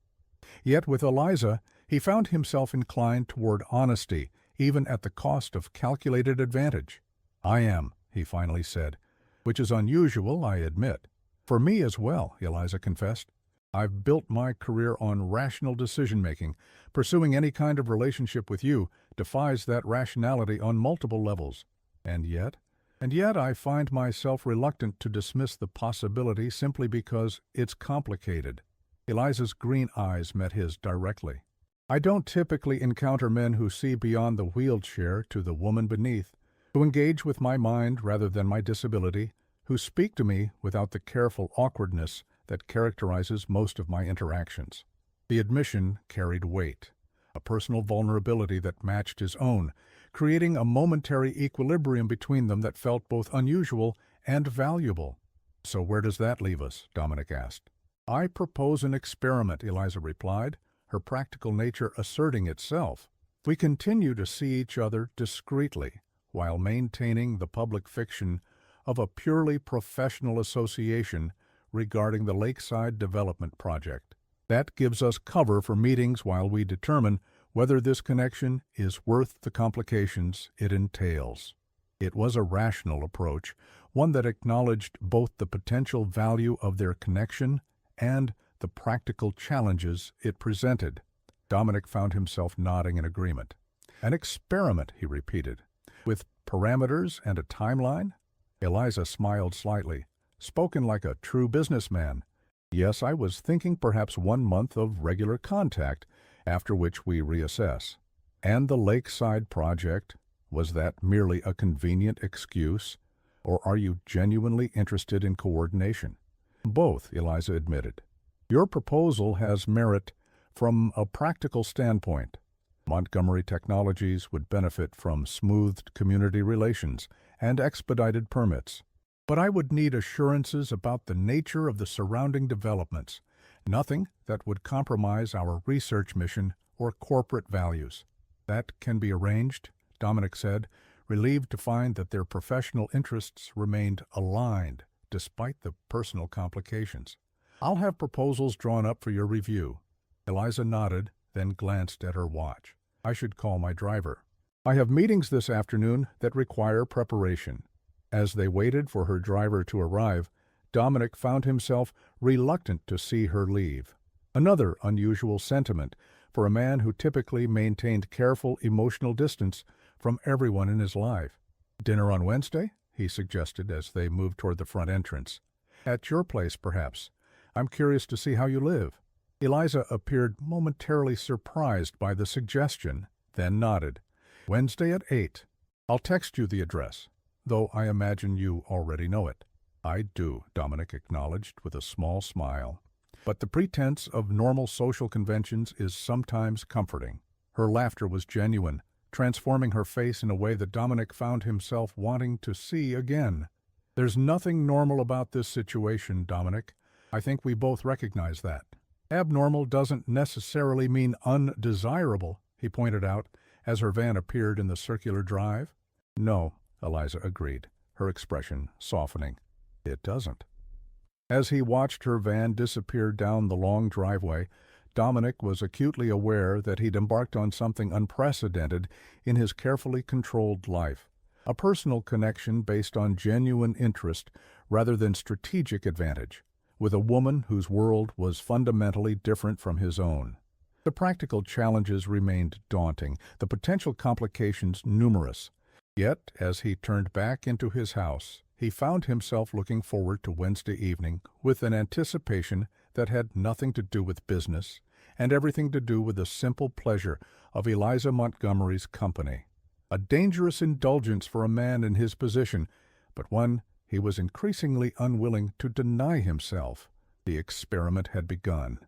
Yet with Eliza, he found himself inclined toward honesty, even at the cost of calculated advantage. "I am," he finally said, "which is unusual, I admit." "For me as well," Eliza confessed. "I've built my career on rational decision-making. Pursuing any kind of relationship with you defies that rationality on multiple levels. And yet I find myself reluctant to dismiss the possibility simply because it's complicated." Eliza's green eyes met his directly. "I don't typically encounter men who see beyond the wheelchair to the woman beneath, who engage with my mind rather than my disability, who speak to me without the careful awkwardness that characterizes most of my interactions." The admission carried weight, a personal vulnerability that matched his own, creating a momentary equilibrium between them that felt both unusual and valuable. "So where does that leave us?" Dominic asked. "I propose an experiment," Eliza replied, her practical nature asserting itself. "We continue to see each other discreetly, while maintaining the public fiction of a purely professional association regarding the Lakeside Development Project. That gives us cover for meetings while we determine whether this connection is worth the complications it entails." It was a rational approach, one that acknowledged both the potential value of their connection and the practical challenges it presented. Dominic found himself nodding in agreement. "An experiment," he repeated. "With parameters and a timeline?" Eliza smiled slightly. "Spoken like a true businessman. Yes, I was thinking perhaps 1 month of regular contact, after which we reassess." "And the Lakeside project, was that merely a convenient excuse, or are you genuinely interested in coordination?" "Both," Eliza admitted. "Your proposal has merit from a practical standpoint. Montgomery Technologies would benefit from smoothed community relations and expedited permits. But I would need assurances about the nature of the surrounding developments, nothing that would compromise our research mission or corporate values." "That can be arranged," Dominic said, relieved to find that their professional interests remained aligned despite the personal complications. "I'll have proposals drawn up for your review." Eliza nodded, then glanced at her watch. "I should call my driver. I have meetings this afternoon that require preparation." As they waited for her driver to arrive, Dominic found himself reluctant to see her leave. Another unusual sentiment for a man who typically maintained careful emotional distance from everyone in his life. "Dinner on Wednesday?" he suggested as they moved toward the front entrance. "At your place, perhaps. I'm curious to see how you live." Eliza appeared momentarily surprised by the suggestion, then nodded. "Wednesday at 8. I'll text you the address, though I imagine you already know it." "I do," Dominic acknowledged with a small smile. "But the pretense of normal social conventions is sometimes comforting." Her laughter was genuine, transforming her face in a way that Dominic found himself wanting to see again. "There's nothing normal about this situation, Dominic. I think we both recognize that." Abnormal doesn't necessarily mean undesirable, he pointed out, as her van appeared in the circular drive. No, Eliza agreed, her expression softening. It doesn't. As he watched her van disappear down the long driveway, Dominic was acutely aware that he'd embarked on something unprecedented in his carefully controlled life, a personal connection based on genuine interest rather than strategic advantage, with a woman whose world was fundamentally different from his own. The practical challenges remained daunting, the potential complications numerous. Yet, as he turned back into his house, he found himself looking forward to Wednesday evening with an anticipation that had nothing to do with business and everything to do with the simple pleasure of Eliza Montgomery's company. A dangerous indulgence for a man in his position, but one he was increasingly unwilling to deny himself. The experiment had begun.